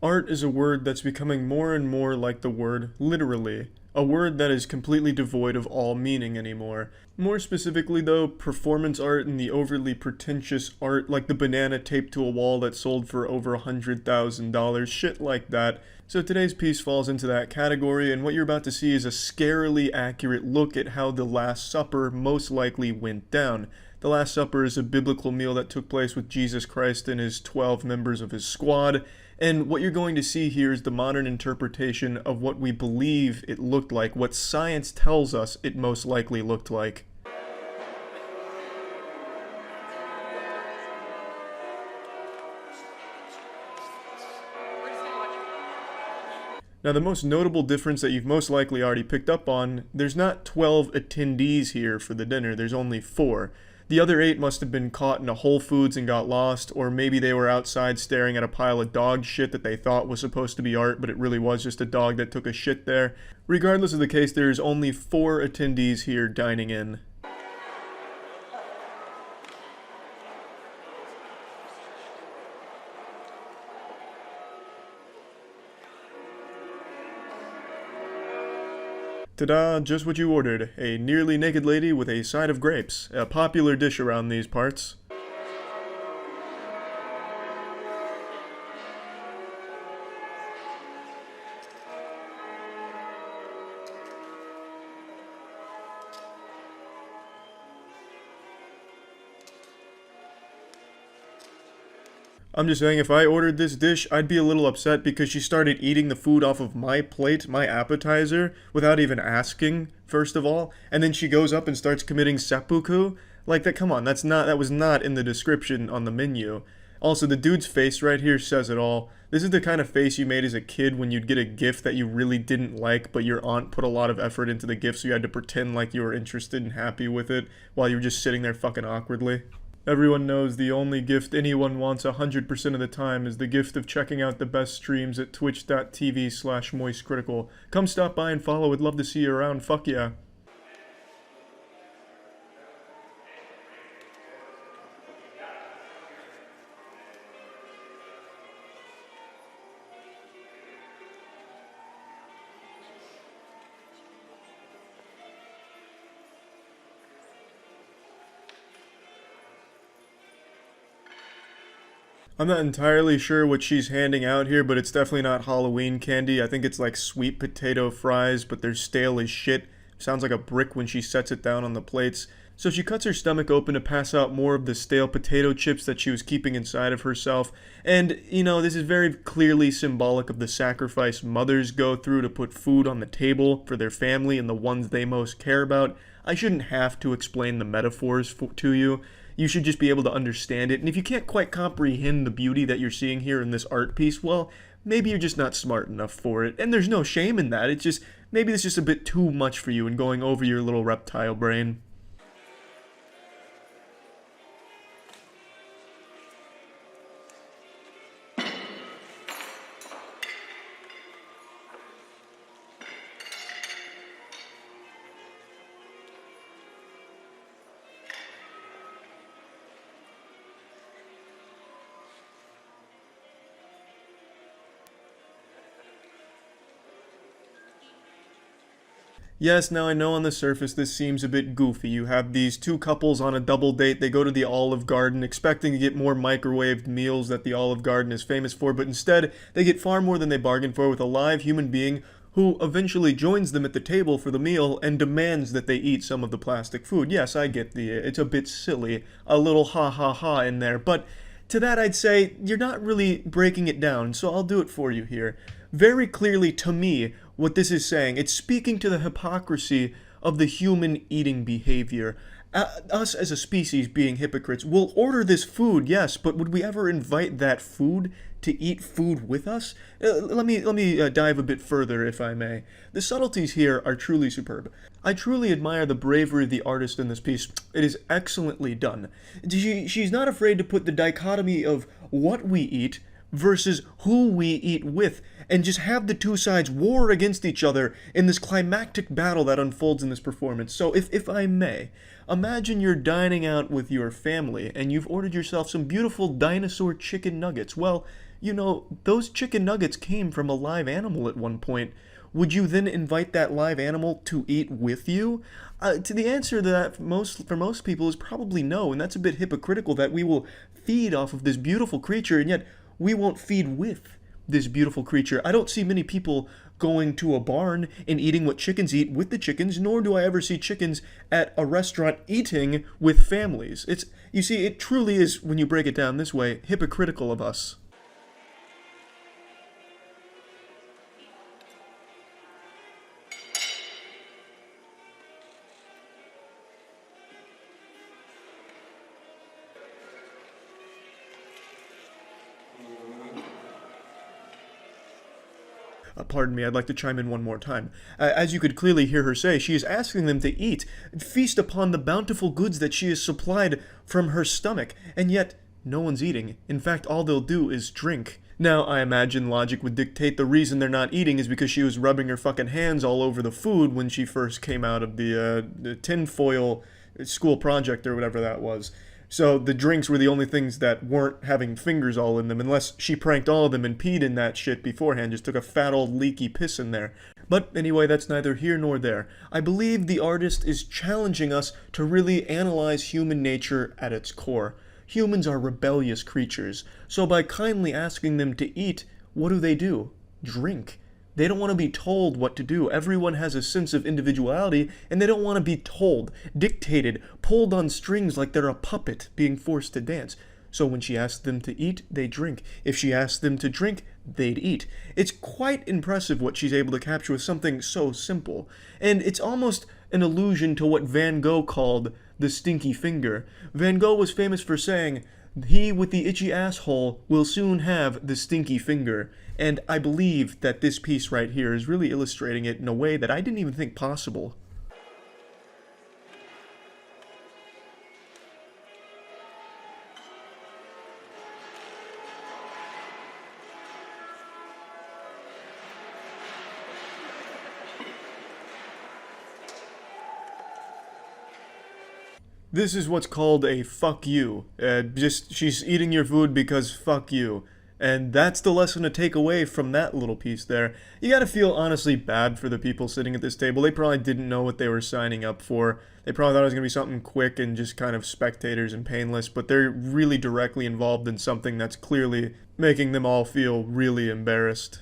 Art is a word that's becoming more and more like the word literally, a word that is completely devoid of all meaning anymore. More specifically though, performance art and the overly pretentious art like the banana taped to a wall that sold for over $100,000, shit like that. So today's piece falls into that category, and what you're about to see is a scarily accurate look at how the Last Supper most likely went down. The Last Supper is a biblical meal that took place with Jesus Christ and his 12 members of his squad, and what you're going to see here is the modern interpretation of what we believe it looked like, what science tells us it most likely looked like. Now, the most notable difference that you've most likely already picked up on, there's not 12 attendees here for the dinner, there's only 4. The other 8 must have been caught in a Whole Foods and got lost, or maybe they were outside staring at a pile of dog shit that they thought was supposed to be art, but it really was just a dog that took a shit there. Regardless of the case, there's only 4 attendees here dining in. Ta-da, just what you ordered. A nearly naked lady with a side of grapes. A popular dish around these parts. I'm just saying, if I ordered this dish, I'd be a little upset because she started eating the food off of my plate, my appetizer, without even asking, first of all, and then she goes up and starts committing seppuku. Like, that, come on, that was not in the description on the menu. Also, the dude's face right here says it all. This is the kind of face you made as a kid when you'd get a gift that you really didn't like, but your aunt put a lot of effort into the gift, so you had to pretend like you were interested and happy with it, while you were just sitting there fucking awkwardly. Everyone knows the only gift anyone wants 100% of the time is the gift of checking out the best streams at twitch.tv/moistcritical. Come stop by and follow, would love to see you around, fuck yeah. I'm not entirely sure what she's handing out here, but it's definitely not Halloween candy. I think it's like sweet potato fries, but they're stale as shit. Sounds like a brick when she sets it down on the plates. So she cuts her stomach open to pass out more of the stale potato chips that she was keeping inside of herself. And, you know, this is very clearly symbolic of the sacrifice mothers go through to put food on the table for their family and the ones they most care about. I shouldn't have to explain the metaphors to you. You should just be able to understand it, and if you can't quite comprehend the beauty that you're seeing here in this art piece, well, maybe you're just not smart enough for it, and there's no shame in that. It's just, maybe it's just a bit too much for you and going over your little reptile brain. Yes, now I know on the surface this seems a bit goofy. You have these 2 couples on a double date, they go to the Olive Garden expecting to get more microwaved meals that the Olive Garden is famous for, but instead they get far more than they bargained for with a live human being who eventually joins them at the table for the meal and demands that they eat some of the plastic food. Yes, I get it's a bit silly, a little ha ha ha in there, but to that I'd say you're not really breaking it down, so I'll do it for you here. Very clearly, to me, what this is saying, it's speaking to the hypocrisy of the human eating behavior. Us as a species being hypocrites, we'll order this food, yes, but would we ever invite that food to eat food with us? Let me dive a bit further, if I may. The subtleties here are truly superb. I truly admire the bravery of the artist in this piece. It is excellently done. She's not afraid to put the dichotomy of what we eat versus who we eat with, and just have the 2 sides war against each other in this climactic battle that unfolds in this performance. So if I may, imagine you're dining out with your family and you've ordered yourself some beautiful dinosaur chicken nuggets. Well, you know, those chicken nuggets came from a live animal at one point. Would you then invite that live animal to eat with you? To the answer to that, for most people, is probably no, and that's a bit hypocritical that we will feed off of this beautiful creature, and yet we won't feed with this beautiful creature. I don't see many people going to a barn and eating what chickens eat with the chickens, nor do I ever see chickens at a restaurant eating with families. You see, it truly is, when you break it down this way, hypocritical of us. Pardon me, I'd like to chime in one more time. As you could clearly hear her say, she is asking them to eat, feast upon the bountiful goods that she has supplied from her stomach, and yet no one's eating. In fact, all they'll do is drink. Now, I imagine logic would dictate the reason they're not eating is because she was rubbing her fucking hands all over the food when she first came out of the tinfoil school project or whatever that was. So the drinks were the only things that weren't having fingers all in them, unless she pranked all of them and peed in that shit beforehand, just took a fat old leaky piss in there. But anyway, that's neither here nor there. I believe the artist is challenging us to really analyze human nature at its core. Humans are rebellious creatures, so by kindly asking them to eat, what do? Drink. They don't want to be told what to do. Everyone has a sense of individuality, and they don't want to be told, dictated, pulled on strings like they're a puppet being forced to dance. So when she asked them to eat, they drink. If she asked them to drink, they'd eat. It's quite impressive what she's able to capture with something so simple. And it's almost an allusion to what Van Gogh called the stinky finger. Van Gogh was famous for saying, "He with the itchy asshole will soon have the stinky finger." And I believe that this piece right here is really illustrating it in a way that I didn't even think possible. This is what's called a fuck you. She's eating your food because fuck you. And that's the lesson to take away from that little piece there. You gotta feel honestly bad for the people sitting at this table. They probably didn't know what they were signing up for. They probably thought it was gonna be something quick and just kind of spectators and painless, but they're really directly involved in something that's clearly making them all feel really embarrassed.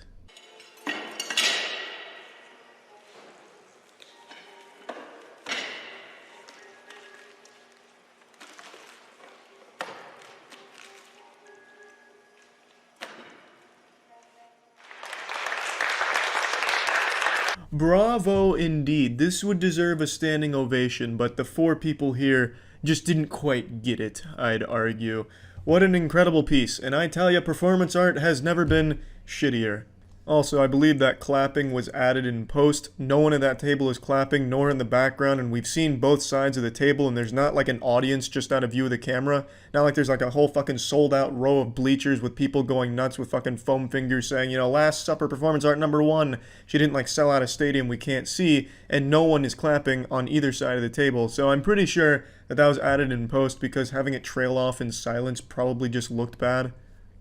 Bravo indeed. This would deserve a standing ovation, but the four people here just didn't quite get it, I'd argue. What an incredible piece, and I tell ya, performance art has never been shittier. Also, I believe that clapping was added in post. No one at that table is clapping, nor in the background, and we've seen both sides of the table, and there's not like an audience just out of view of the camera. Not like there's like a whole fucking sold out row of bleachers with people going nuts with fucking foam fingers saying, you know, Last Supper performance art #1. She didn't like sell out a stadium we can't see, and no one is clapping on either side of the table. So I'm pretty sure that that was added in post because having it trail off in silence probably just looked bad.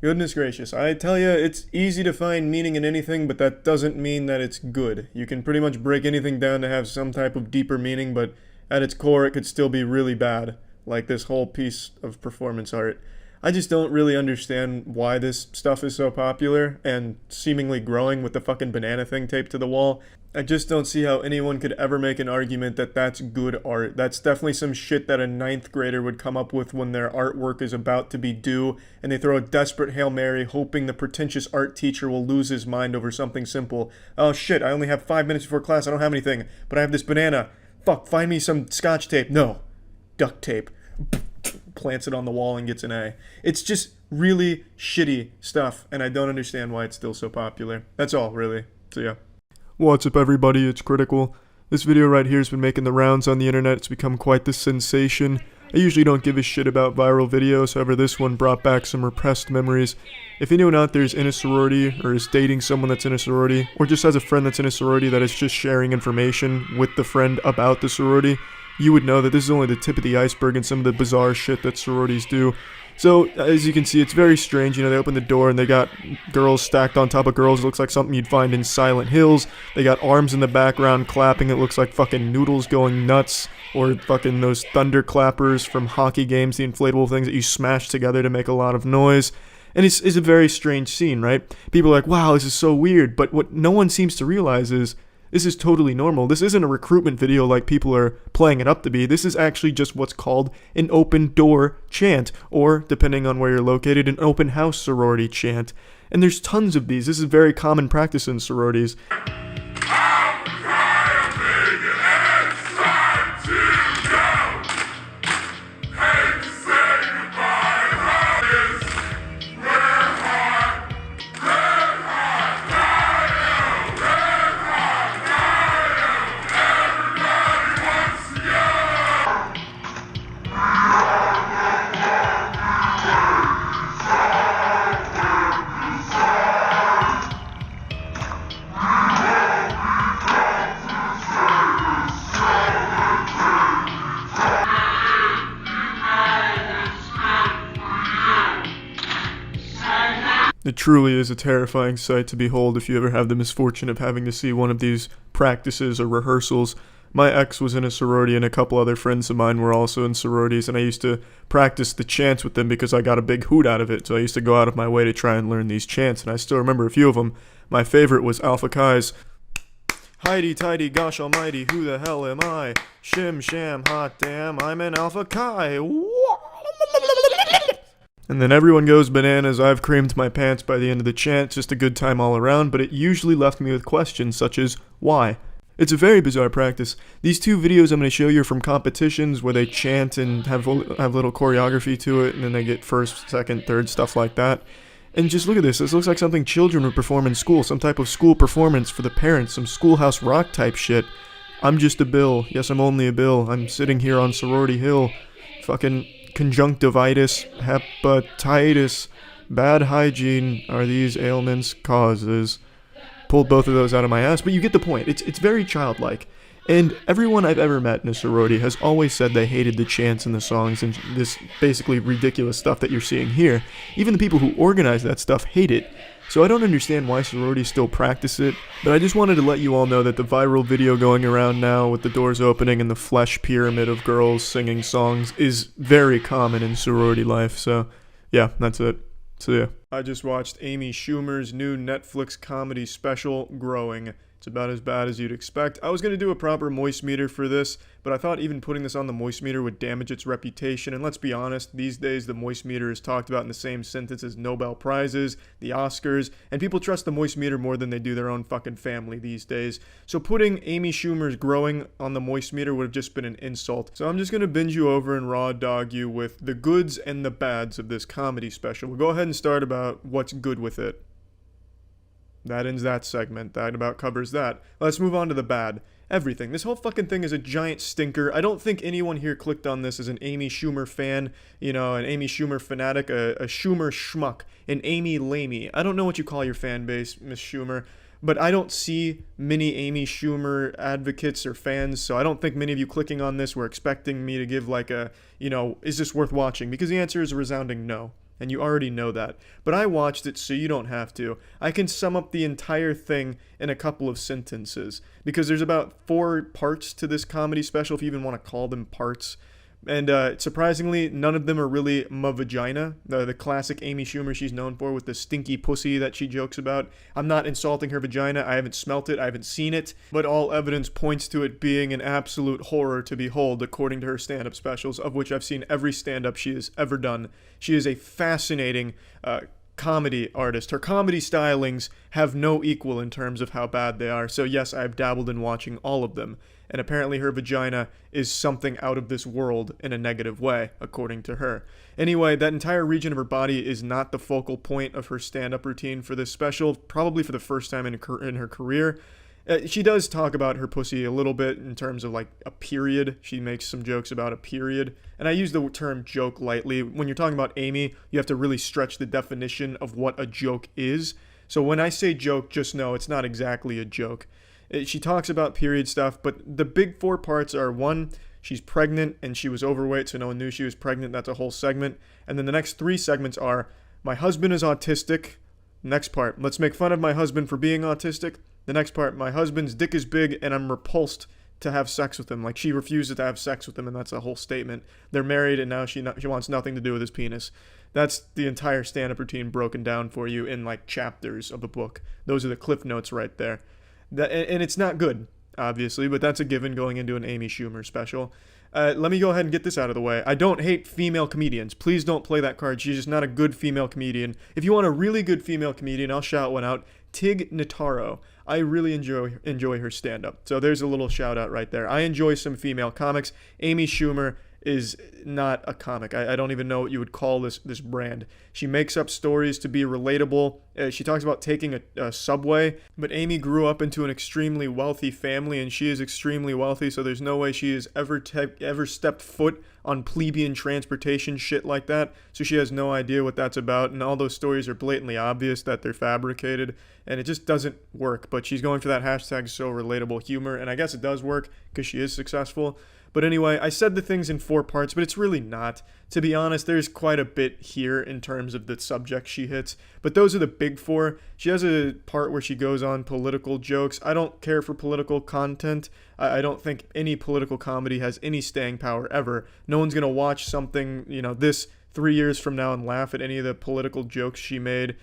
Goodness gracious, I tell you, it's easy to find meaning in anything, but that doesn't mean that it's good. You can pretty much break anything down to have some type of deeper meaning, but at its core it could still be really bad, like this whole piece of performance art. I just don't really understand why this stuff is so popular and seemingly growing with the fucking banana thing taped to the wall. I just don't see how anyone could ever make an argument that that's good art. That's definitely some shit that a 9th grader would come up with when their artwork is about to be due, and they throw a desperate Hail Mary hoping the pretentious art teacher will lose his mind over something simple. Oh shit, I only have 5 minutes before class, I don't have anything, but I have this banana. Fuck, find me some scotch tape. No. Duct tape. Plants it on the wall and gets an A. It's just really shitty stuff, and I don't understand why it's still so popular. That's all, really. So yeah. What's up everybody, it's Critical. This video right here has been making the rounds on the internet. It's become quite the sensation. I usually don't give a shit about viral videos, however this one brought back some repressed memories. If anyone out there is in a sorority, or is dating someone that's in a sorority, or just has a friend that's in a sorority that is just sharing information with the friend about the sorority, you would know that this is only the tip of the iceberg and some of the bizarre shit that sororities do. So, as you can see, it's very strange. You know, they open the door and they got girls stacked on top of girls. It looks like something you'd find in Silent Hills. They got arms in the background clapping. It looks like fucking noodles going nuts. Or fucking those thunder clappers from hockey games, the inflatable things that you smash together to make a lot of noise. And it's a very strange scene, right? People are like, wow, this is so weird. But what no one seems to realize is this is totally normal. This isn't a recruitment video like people are playing it up to be. This is actually just what's called an open door chant, or, depending on where you're located, an open house sorority chant. And there's tons of these. This is very common practice in sororities. It truly is a terrifying sight to behold if you ever have the misfortune of having to see one of these practices or rehearsals. My ex was in a sorority and a couple other friends of mine were also in sororities, and I used to practice the chants with them because I got a big hoot out of it. So I used to go out of my way to try and learn these chants, and I still remember a few of them. My favorite was Alpha Chi's Heidi tighty, gosh almighty, who the hell am I? Shim sham, hot damn, I'm an Alpha Chi. And then everyone goes bananas. I've creamed my pants by the end of the chant. It's just a good time all around, but it usually left me with questions such as, why? It's a very bizarre practice. These two videos I'm going to show you are from competitions where they chant and have little choreography to it, and then they get first, second, third, stuff like that. And just look at this. This looks like something children would perform in school, some type of school performance for the parents, some Schoolhouse Rock type shit. I'm just a bill. Yes, I'm only a bill. I'm sitting here on Sorority Hill. Fucking conjunctivitis, hepatitis, bad hygiene are these ailments causes. Pulled both of those out of my ass, but you get the point. It's very childlike. And everyone I've ever met in a sorority has always said they hated the chants and the songs and this basically ridiculous stuff that you're seeing here. Even the people who organize that stuff hate it. So I don't understand why sororities still practice it, but I just wanted to let you all know that the viral video going around now with the doors opening and the flesh pyramid of girls singing songs is very common in sorority life. So yeah, that's it. So yeah. I just watched Amy Schumer's new Netflix comedy special, Growing. It's about as bad as you'd expect. I was going to do a proper moist meter for this, but I thought even putting this on the moist meter would damage its reputation. And let's be honest, these days the moist meter is talked about in the same sentence as Nobel Prizes, the Oscars, and people trust the moist meter more than they do their own fucking family these days. So putting Amy Schumer's Growing on the moist meter would have just been an insult. So I'm just going to binge you over and raw dog you with the goods and the bads of this comedy special. We'll go ahead and start about what's good with it. That ends that segment. That about covers that. Let's move on to the bad. Everything. This whole fucking thing is a giant stinker. I don't think anyone here clicked on this as an Amy Schumer fan, you know, an Amy Schumer fanatic, a Schumer schmuck, an Amy lamey. I don't know what you call your fan base, Miss Schumer, but I don't see many Amy Schumer advocates or fans, so I don't think many of you clicking on this were expecting me to give like a, you know, is this worth watching? Because the answer is a resounding no. And you already know that. But I watched it so you don't have to. I can sum up the entire thing in a couple of sentences. Because there's about 4 parts to this comedy special, if you even want to call them parts. And surprisingly, none of them are really my vagina. The classic Amy Schumer she's known for with the stinky pussy that she jokes about. I'm not insulting her vagina. I haven't smelt it. I haven't seen it. But all evidence points to it being an absolute horror to behold, according to her stand-up specials, of which I've seen every stand-up she has ever done. She is a fascinating comedy artist. Her comedy stylings have no equal in terms of how bad they are. So yes, I've dabbled in watching all of them. And apparently her vagina is something out of this world in a negative way, according to her. Anyway, that entire region of her body is not the focal point of her stand-up routine for this special, probably for the first time in her career. She does talk about her pussy a little bit in terms of like a period. She makes some jokes about a period. And I use the term joke lightly. When you're talking about Amy, you have to really stretch the definition of what a joke is. So when I say joke, just know it's not exactly a joke. She talks about period stuff, but the big 4 parts are 1, she's pregnant and she was overweight, so no one knew she was pregnant. That's a whole segment. And then the next 3 segments are, my husband is autistic. Next part, let's make fun of my husband for being autistic. The next part, my husband's dick is big and I'm repulsed to have sex with him. Like, she refuses to have sex with him, and that's a whole statement. They're married and now she wants nothing to do with his penis. That's the entire stand-up routine broken down for you in like chapters of the book. Those are the cliff notes right there. And it's not good, obviously, but that's a given going into an Amy Schumer special. Let me go ahead and get this out of the way. I don't hate female comedians. Please don't play that card. She's just not a good female comedian. If you want a really good female comedian, I'll shout one out. Tig Notaro. I really enjoy her stand-up. So there's a little shout out right there. I enjoy some female comics. Amy Schumer is not a comic. I don't even know what you would call this brand. She makes up stories to be relatable. She talks about taking a subway, but Amy grew up into an extremely wealthy family, and she is extremely wealthy, so there's no way she has ever stepped foot on plebeian transportation shit like that, so she has no idea what that's about, and all those stories are blatantly obvious that they're fabricated, and it just doesn't work. But she's going for that hashtag so relatable humor, and I guess it does work because she is successful. But anyway, I said the things in 4 parts, but it's really not. To be honest, there's quite a bit here in terms of the subject she hits, but those are the big 4. She has a part where she goes on political jokes. I don't care for political content. I don't think any political comedy has any staying power ever. No one's going to watch something, this 3 years from now and laugh at any of the political jokes she made.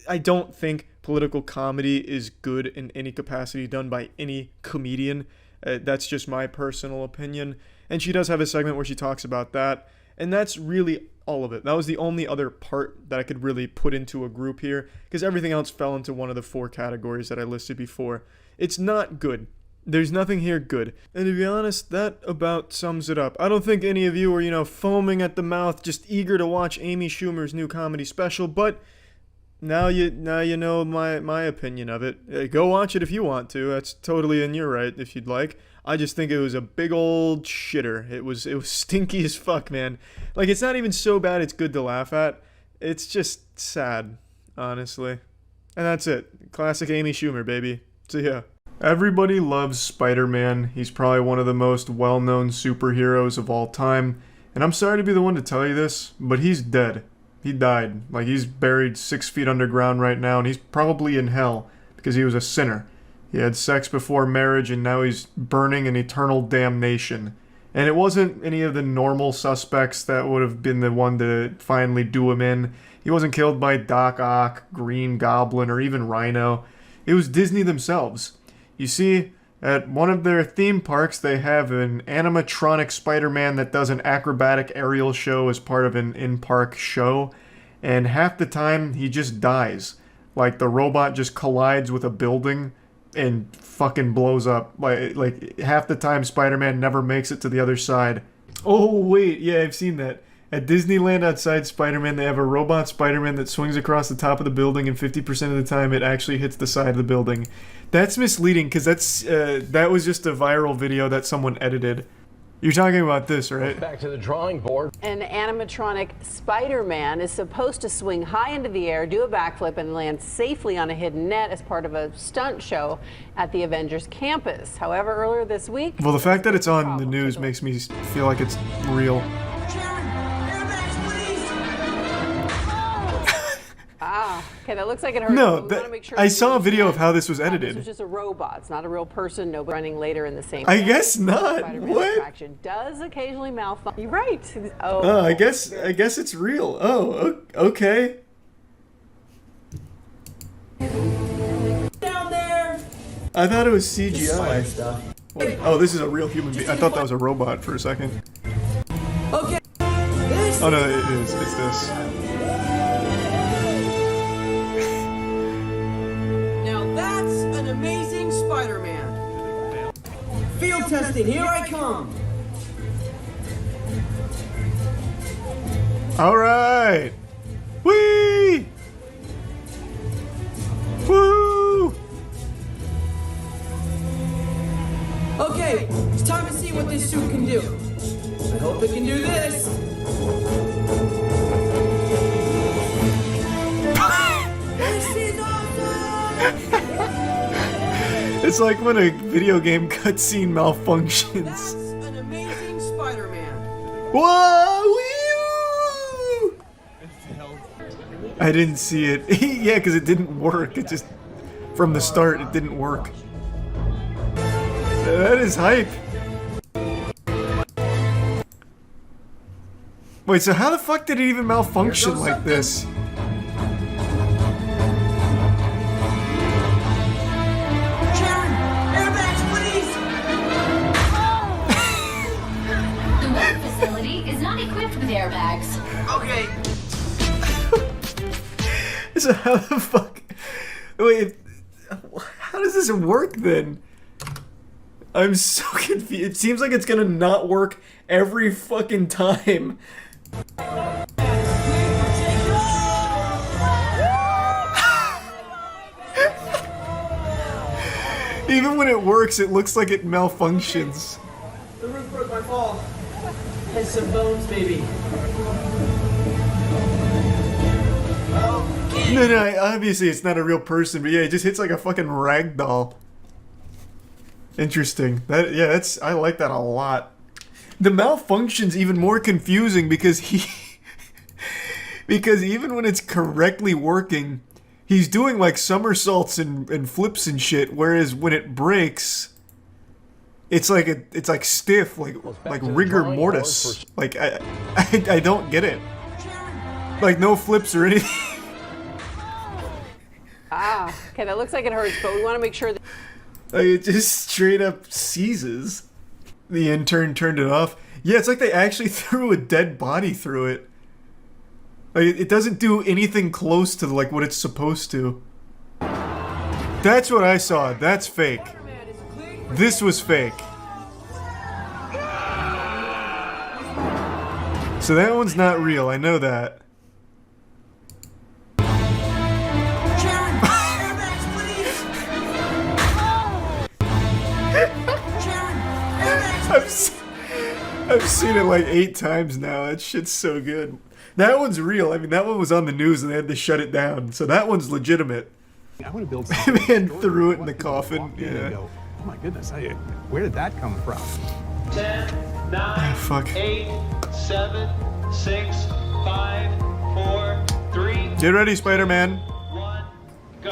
I don't think political comedy is good in any capacity done by any comedian. That's just my personal opinion. And she does have a segment where she talks about that. And that's really all of it. That was the only other part that I could really put into a group here, because everything else fell into one of the 4 categories that I listed before. It's not good. There's nothing here good. And to be honest, that about sums it up. I don't think any of you are, foaming at the mouth, just eager to watch Amy Schumer's new comedy special, but now you know my opinion of it. Go watch it if you want to. That's totally in your right if you'd like. I just think it was a big old shitter. It was stinky as fuck, man. Like, it's not even so bad it's good to laugh at. It's just sad, honestly. And that's it. Classic Amy Schumer, baby. See ya. Everybody loves Spider-Man. He's probably one of the most well-known superheroes of all time. And I'm sorry to be the one to tell you this, but he's dead. He died. Like, he's buried 6 feet underground right now, and he's probably in hell because he was a sinner. He had sex before marriage, and now he's burning in eternal damnation. And it wasn't any of the normal suspects that would have been the one to finally do him in. He wasn't killed by Doc Ock, Green Goblin, or even Rhino. It was Disney themselves. You see, at one of their theme parks, they have an animatronic Spider-Man that does an acrobatic aerial show as part of an in-park show. And half the time, he just dies. Like, the robot just collides with a building and fucking blows up. Like half the time, Spider-Man never makes it to the other side. Oh, wait, yeah, I've seen that. At Disneyland outside Spider-Man, they have a robot Spider-Man that swings across the top of the building, and 50% of the time it actually hits the side of the building. That's misleading, because that was just a viral video that someone edited. You're talking about this, right? Back to the drawing board. An animatronic Spider-Man is supposed to swing high into the air, do a backflip, and land safely on a hidden net as part of a stunt show at the Avengers campus. However, earlier this week... Well, the fact that it's on the news makes me feel like it's real. Okay, that looks like it hurts. No, I saw a video of how this was edited. This was just a robot. It's not a real person. Nobody running later in the same. I guess not. Spider-Man What? attraction does occasionally malfunction. You're right. Oh, I guess it's real. Oh, okay. Down there. I thought it was CGI. Oh, this is a real human being. I thought that was a robot for a second. Okay. Oh no, it is. It's this. Now that's an amazing Spider-Man. Field testing, here I come. All right. Whee! Woo! Okay, it's time to see what this suit can do. I hope it can do this. This is awesome! It's like when a video game cutscene malfunctions. That's an amazing Whoa! Wee-oo! I didn't see it. Yeah, because it didn't work. It just, from the start, it didn't work. That is hype. Wait, so how the fuck did it even malfunction like this? Sharon, airbags, please! The web facility is not equipped with airbags. Okay. So how the fuck? Wait, how does this work then? I'm so confused. It seems like it's gonna not work every fucking time. Even when it works, it looks like it malfunctions. The roof broke my fall. Has some bones, maybe. No, obviously it's not a real person, but yeah, it just hits like a fucking rag doll. Interesting. I like that a lot. The malfunction's even more confusing because because even when it's correctly working, he's doing like somersaults and flips and shit, whereas when it breaks, it's like stiff, like rigor mortis. Like I don't get it. Like no flips or anything. Ah, okay, that looks like it hurts, but we want to make sure that... Like it just straight up seizes. The intern turned it off. Yeah, it's like they actually threw a dead body through it. Like it doesn't do anything close to like what it's supposed to. That's what I saw. That's fake. This was fake. So that one's not real. I know that. Sharon, airbags, please! Sharon, airbags, I've seen it like 8 times now. That shit's so good. That one's real. I mean, that one was on the news and they had to shut it down. So that one's legitimate. I want to build something. Man threw it in the coffin. Yeah. Go, oh my goodness, where did that come from? 10, 9, Fuck. 8, 7, 6, 5, 4, 3, Get ready, Spider-Man. 1, go.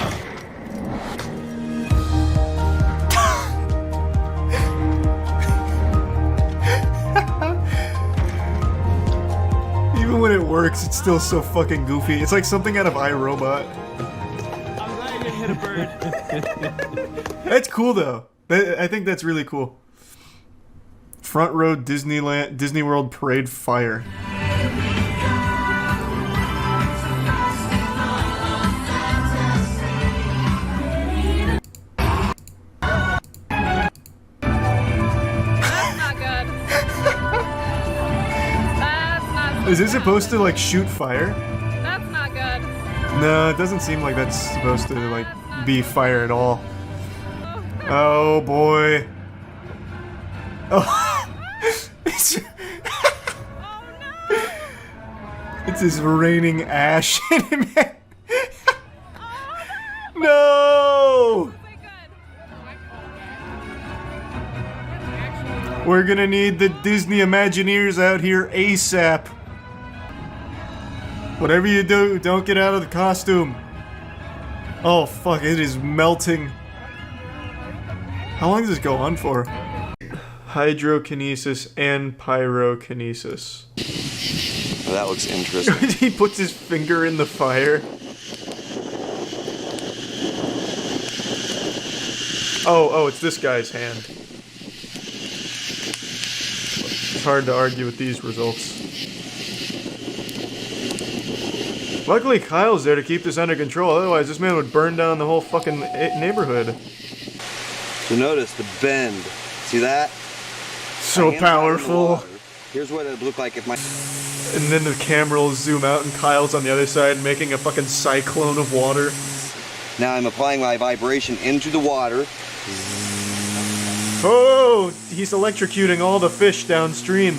Even when it works, it's still so fucking goofy. It's like something out of iRobot. I'm glad you hit a bird. That's cool though. I think that's really cool. Front row Disney World parade fire. Is it supposed to like shoot fire? That's not good. No, it doesn't seem like that's supposed to like be fire at all. Oh boy. Oh. It's just raining ash. No! We're gonna need the Disney Imagineers out here ASAP. Whatever you do, don't get out of the costume. Oh fuck, it is melting. How long does this go on for? Hydrokinesis and pyrokinesis. Well, that looks interesting. He puts his finger in the fire. Oh, it's this guy's hand. It's hard to argue with these results. Luckily, Kyle's there to keep this under control. Otherwise, this man would burn down the whole fucking neighborhood. So notice the bend. See that? So powerful. Here's what it would look like if my... And then the camera will zoom out and Kyle's on the other side making a fucking cyclone of water. Now I'm applying my vibration into the water. Oh, he's electrocuting all the fish downstream.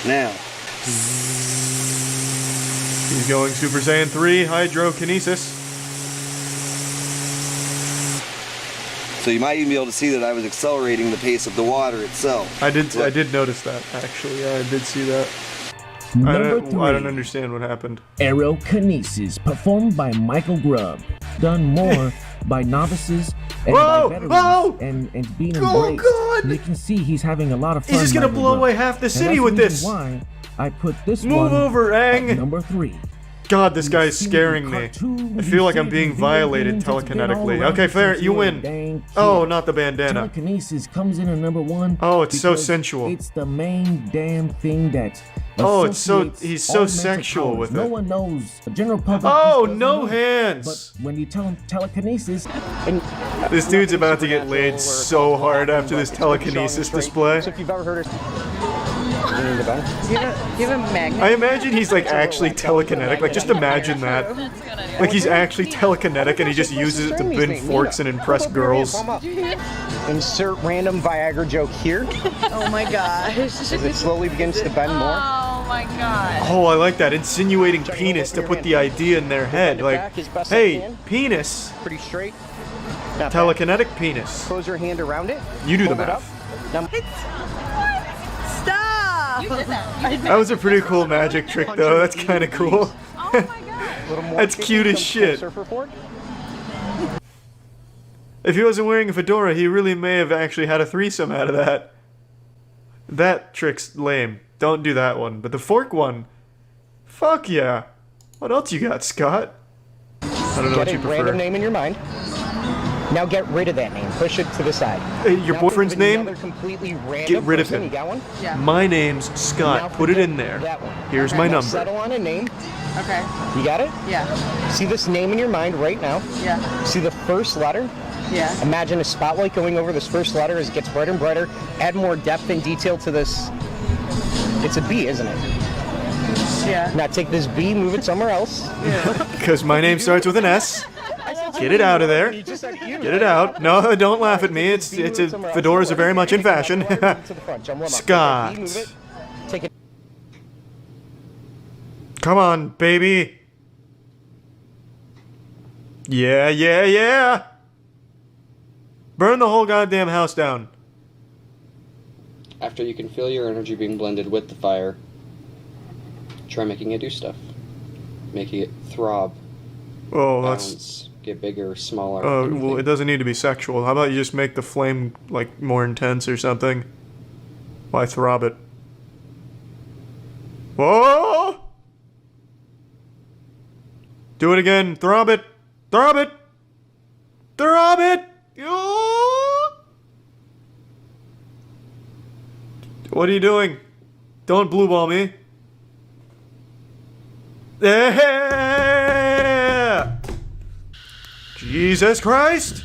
Now. He's going Super Saiyan 3 hydrokinesis. So you might even be able to see that I was accelerating the pace of the water itself. I did notice that, actually. Yeah, I did see that. Number I don't 3. understand what happened. Aerokinesis, performed by Michael Grubb. Done more by novices and Whoa! by veterans Whoa! and being Oh, embraced. God! You can see he's having a lot of fun. He's just gonna Michael blow Grubb. away half the And city that's with the reason this. Why I put this Move one over, at Aang! number 3. God, this guy is You've seen scaring the me. cartoon, I feel like I'm you've being seen the video violated games, it's been all telekinetically. around Okay, fair, since you were a win. dang Oh, kid. not the bandana. Telekinesis comes in at number 1. Oh, it's so because sensual. It's the main damn thing that Oh, it's so- associates he's all so mental sexual powers. with No it. one knows. The general public. Oh, just doesn't no know. hands! But when you tell them telekinesis, This dude's about to get laid so hard after this telekinesis display. So if you've ever heard of... Do you have a magnet? I imagine he's like actually telekinetic. Like, just imagine that. Like, he's actually telekinetic and he just uses it to bend forks and impress girls. Insert random Viagra joke here Oh my gosh. as it slowly begins to bend more. Oh my god. Oh, I like that. Insinuating penis to put the idea in their head. Like, Back as best I hey, can. penis. Pretty straight. Not bad. Telekinetic penis. Close your hand around it. You do the Hold it up. math. Now, Stop! You did that. That was a pretty cool magic trick, though. That's kind of cool. Oh my god. a little more That's kicking, cute as come shit. Surfer forward. If he wasn't wearing a fedora, he really may have actually had a threesome out of that. That trick's lame. Don't do that one. But the fork one, fuck yeah. What else you got, Scott? I don't know Get what a you random prefer. name in your mind. Now get rid of that name. Push it to the side. Hey, your Now boyfriend's think of name? another completely random Get rid of person. him. You got one? Yeah. My name's Now Scott. Put it forget in there. That one. Here's my Now number. settle on a name. Okay. You got it? Yeah. See this name in your mind right now. Yeah. See the first letter? Yeah. Imagine a spotlight going over this first letter as it gets brighter and brighter. Add more depth and detail to this. It's a B, isn't it? Yeah. Now take this B, move it somewhere else. Because my name starts with an S. Get it out of there. You just said you. Get it out. No, don't laugh at me. It's a fedoras are very much in fashion. Scott. Take it. Come on, baby. Yeah, yeah, yeah. Burn the whole goddamn house down. After you can feel your energy being blended with the fire, try making it do stuff. Making it throb, Oh, that's. bounce, get bigger, smaller. Oh, anything. well, it doesn't need to be sexual. How about you just make the flame, like, more intense or something? Why throb it? Whoa! Do it again. Throb it. Throb it. Throb it. Oh! What are you doing? Don't blue ball me. Yeah! Jesus Christ!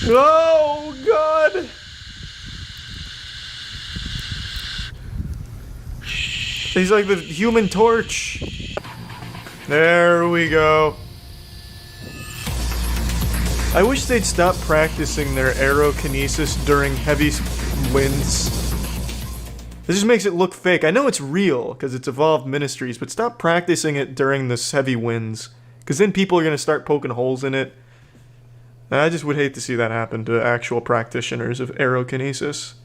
Oh, God! He's like the Human Torch. There we go. I wish they'd stop practicing their aerokinesis during heavy winds. This just makes it look fake. I know it's real, because it's Evolved Ministries, but stop practicing it during this heavy winds. Because then people are going to start poking holes in it. I just would hate to see that happen to actual practitioners of aerokinesis.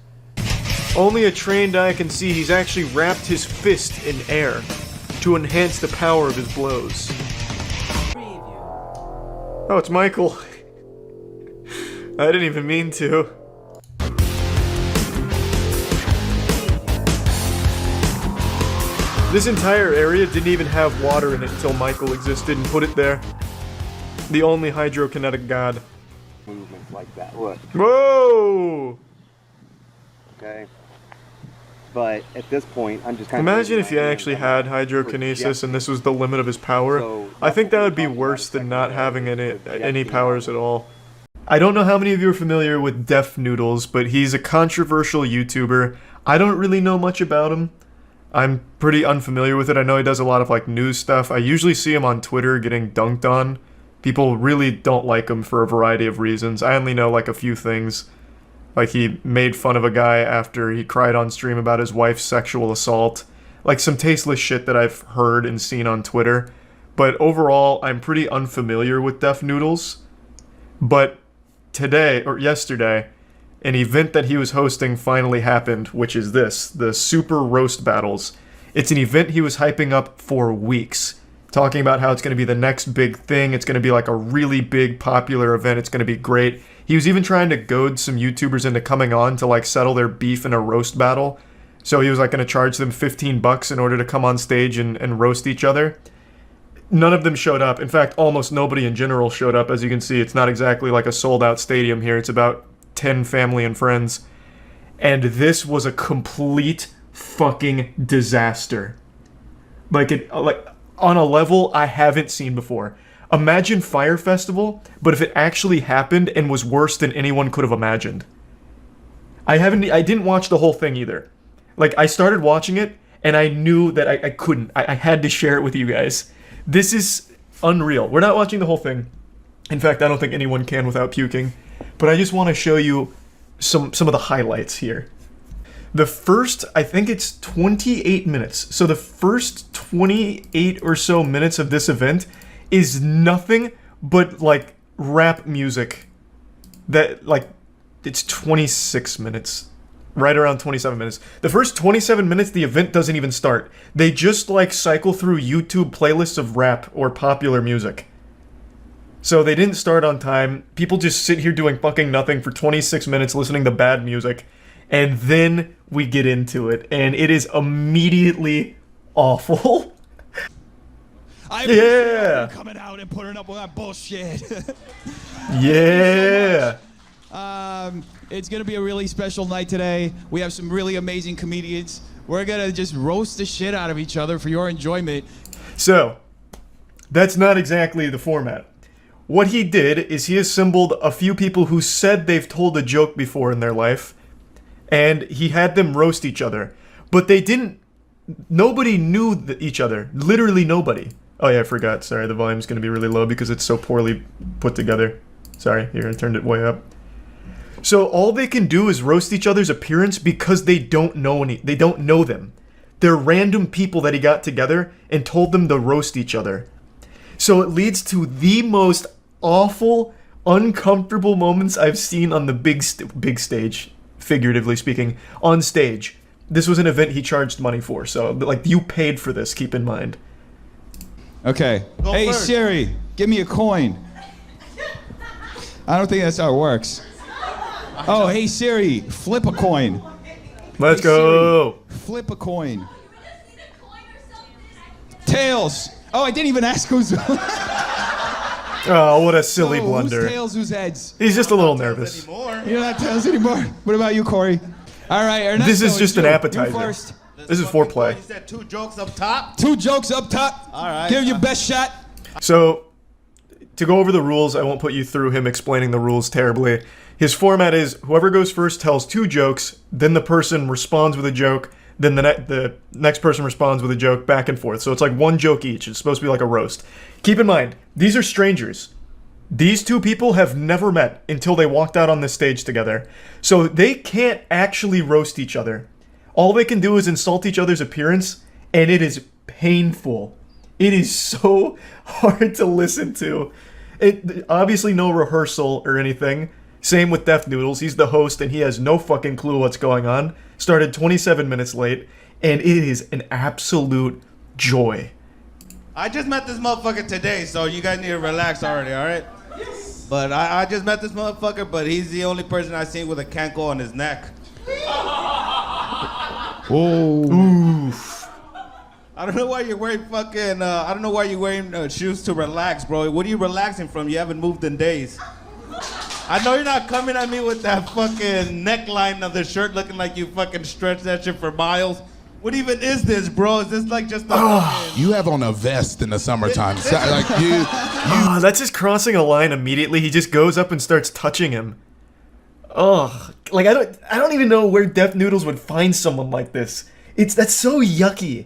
Only a trained eye can see he's actually wrapped his fist in air to enhance the power of his blows. Oh, it's Michael. I didn't even mean to. This entire area didn't even have water in it until Michael existed and put it there. The only hydrokinetic god. Movements like that. Look. Whoa! Okay. But at this point, I'm just kind Imagine if you actually had hydrokinesis and this was the limit of his power. I think that would be worse than not having any powers at all. I don't know how many of you are familiar with Def Noodles, but he's a controversial YouTuber. I don't really know much about him. I'm pretty unfamiliar with it. I know he does a lot of like news stuff. I usually see him on Twitter getting dunked on. People really don't like him for a variety of reasons. I only know like a few things. Like he made fun of a guy after he cried on stream about his wife's sexual assault. Like some tasteless shit that I've heard and seen on Twitter. But overall, I'm pretty unfamiliar with Def Noodles. But today, or yesterday, an event that he was hosting finally happened, which is this, the Super Roast Battles. It's an event he was hyping up for weeks, talking about how it's going to be the next big thing, it's going to be like a really big popular event, it's going to be great. He was even trying to goad some YouTubers into coming on to like settle their beef in a roast battle. So he was like going to charge them $15 in order to come on stage and roast each other. None of them showed up. In fact, almost nobody in general showed up. As you can see, it's not exactly like a sold-out stadium here. It's about 10 family and friends. And this was a complete fucking disaster. Like on a level I haven't seen before. Imagine Fire Festival, but if it actually happened and was worse than anyone could have imagined. I didn't watch the whole thing either. Like, I started watching it, and I knew that I couldn't. I had to share it with you guys. This is unreal. We're not watching the whole thing. In fact, I don't think anyone can without puking. But I just want to show you some of the highlights here. The first, I think it's 28 minutes. So the first 28 or so minutes of this event is nothing but, like, rap music. That, like, it's 26 minutes. Right around 27 minutes. The first 27 minutes, the event doesn't even start. They just, like, cycle through YouTube playlists of rap or popular music. So they didn't start on time. People just sit here doing fucking nothing for 26 minutes listening to bad music. And then we get into it. And it is immediately awful. Yeah. Coming out and putting up with that bullshit. Yeah. It's gonna be a really special night today. We have some really amazing comedians. We're gonna just roast the shit out of each other for your enjoyment. So, that's not exactly the format. What he did is he assembled a few people who said they've told a joke before in their life, and he had them roast each other. But they didn't... Nobody knew each other. Literally nobody. Oh yeah, I forgot. Sorry, the volume's gonna be really low because it's so poorly put together. Sorry, here, I turned it way up. So all they can do is roast each other's appearance because they don't know they don't know them. They're random people that he got together and told them to roast each other. So it leads to the most awful, uncomfortable moments I've seen on the big stage, figuratively speaking, on stage. This was an event he charged money for, so like you paid for this, keep in mind. Okay. Hey first. Siri, give me a coin. I don't think that's how it works. Oh, hey Siri, flip a coin. Let's go. Siri, flip a coin. Tails. Oh, I didn't even ask who's. Oh, what a silly blunder. Who's tails, who's heads? He's just a little nervous. You're not tails anymore. What about you, Corey? All right, Ernesto, this is just an appetizer. You first. This is foreplay. You said 2 jokes up top? 2 jokes up top. All right. Give your best shot. So, to go over the rules, I won't put you through him explaining the rules terribly. His format is whoever goes first tells 2 jokes, then the person responds with a joke, then the next person responds with a joke, back and forth. So it's like 1 joke each. It's supposed to be like a roast. Keep in mind, these are strangers. These 2 people have never met until they walked out on this stage together. So they can't actually roast each other. All they can do is insult each other's appearance, and it is painful. It is so hard to listen to. It obviously no rehearsal or anything. Same with Def Noodles. He's the host, and he has no fucking clue what's going on. Started 27 minutes late, and it is an absolute joy. I just met this motherfucker today, so you guys need to relax already, all right? Yes. But I just met this motherfucker, but he's the only person I've seen with a cankle on his neck. Oof. I don't know why you're wearing fucking, I don't know why you're wearing shoes to relax, bro. What are you relaxing from? You haven't moved in days. I know you're not coming at me with that fucking neckline of the shirt looking like you fucking stretched that shit for miles. What even is this, bro? Is this like just a You have on a vest in the summertime. That's just crossing a line immediately. He just goes up and starts touching him. Ugh. Like I don't even know where Def Noodles would find someone like this. That's so yucky.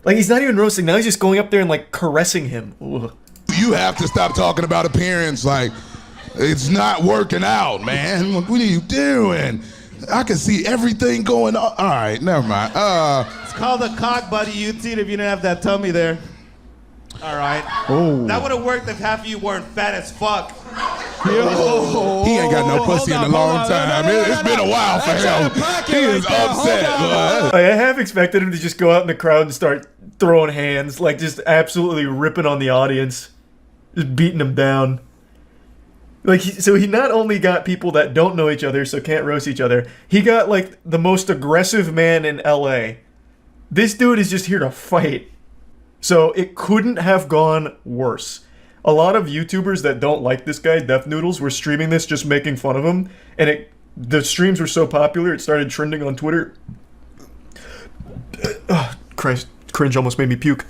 Like he's not even roasting. Now he's just going up there and like caressing him. Ugh. You have to stop talking about appearance like it's not working out, man. What are you doing? I can see everything going on. All right, never mind. It's called a cock, buddy. You'd see it if you didn't have that tummy there. All right. Oh. That would have worked if half of you weren't fat as fuck. Yo. He ain't got no pussy in a long time. It's been a while for him. He is upset. I half expected him to just go out in the crowd and start throwing hands, like just absolutely ripping on the audience, just beating them down. Like, so he not only got people that don't know each other, so can't roast each other, he got like the most aggressive man in LA. This dude is just here to fight. So it couldn't have gone worse. A lot of YouTubers that don't like this guy, Def Noodles, were streaming this just making fun of him, and the streams were so popular it started trending on Twitter. Christ, cringe almost made me puke.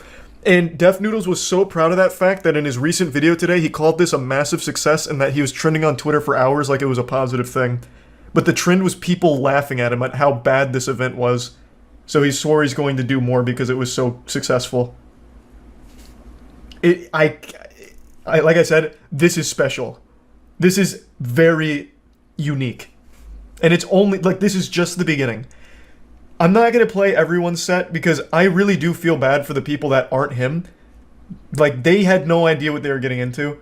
And Def Noodles was so proud of that fact that in his recent video today, he called this a massive success and that he was trending on Twitter for hours like it was a positive thing. But the trend was people laughing at him at how bad this event was. So he swore he's going to do more because it was so successful. Like I said, this is special. This is very unique. And it's only, like, this is just the beginning. I'm not going to play everyone's set because I really do feel bad for the people that aren't him. Like, they had no idea what they were getting into.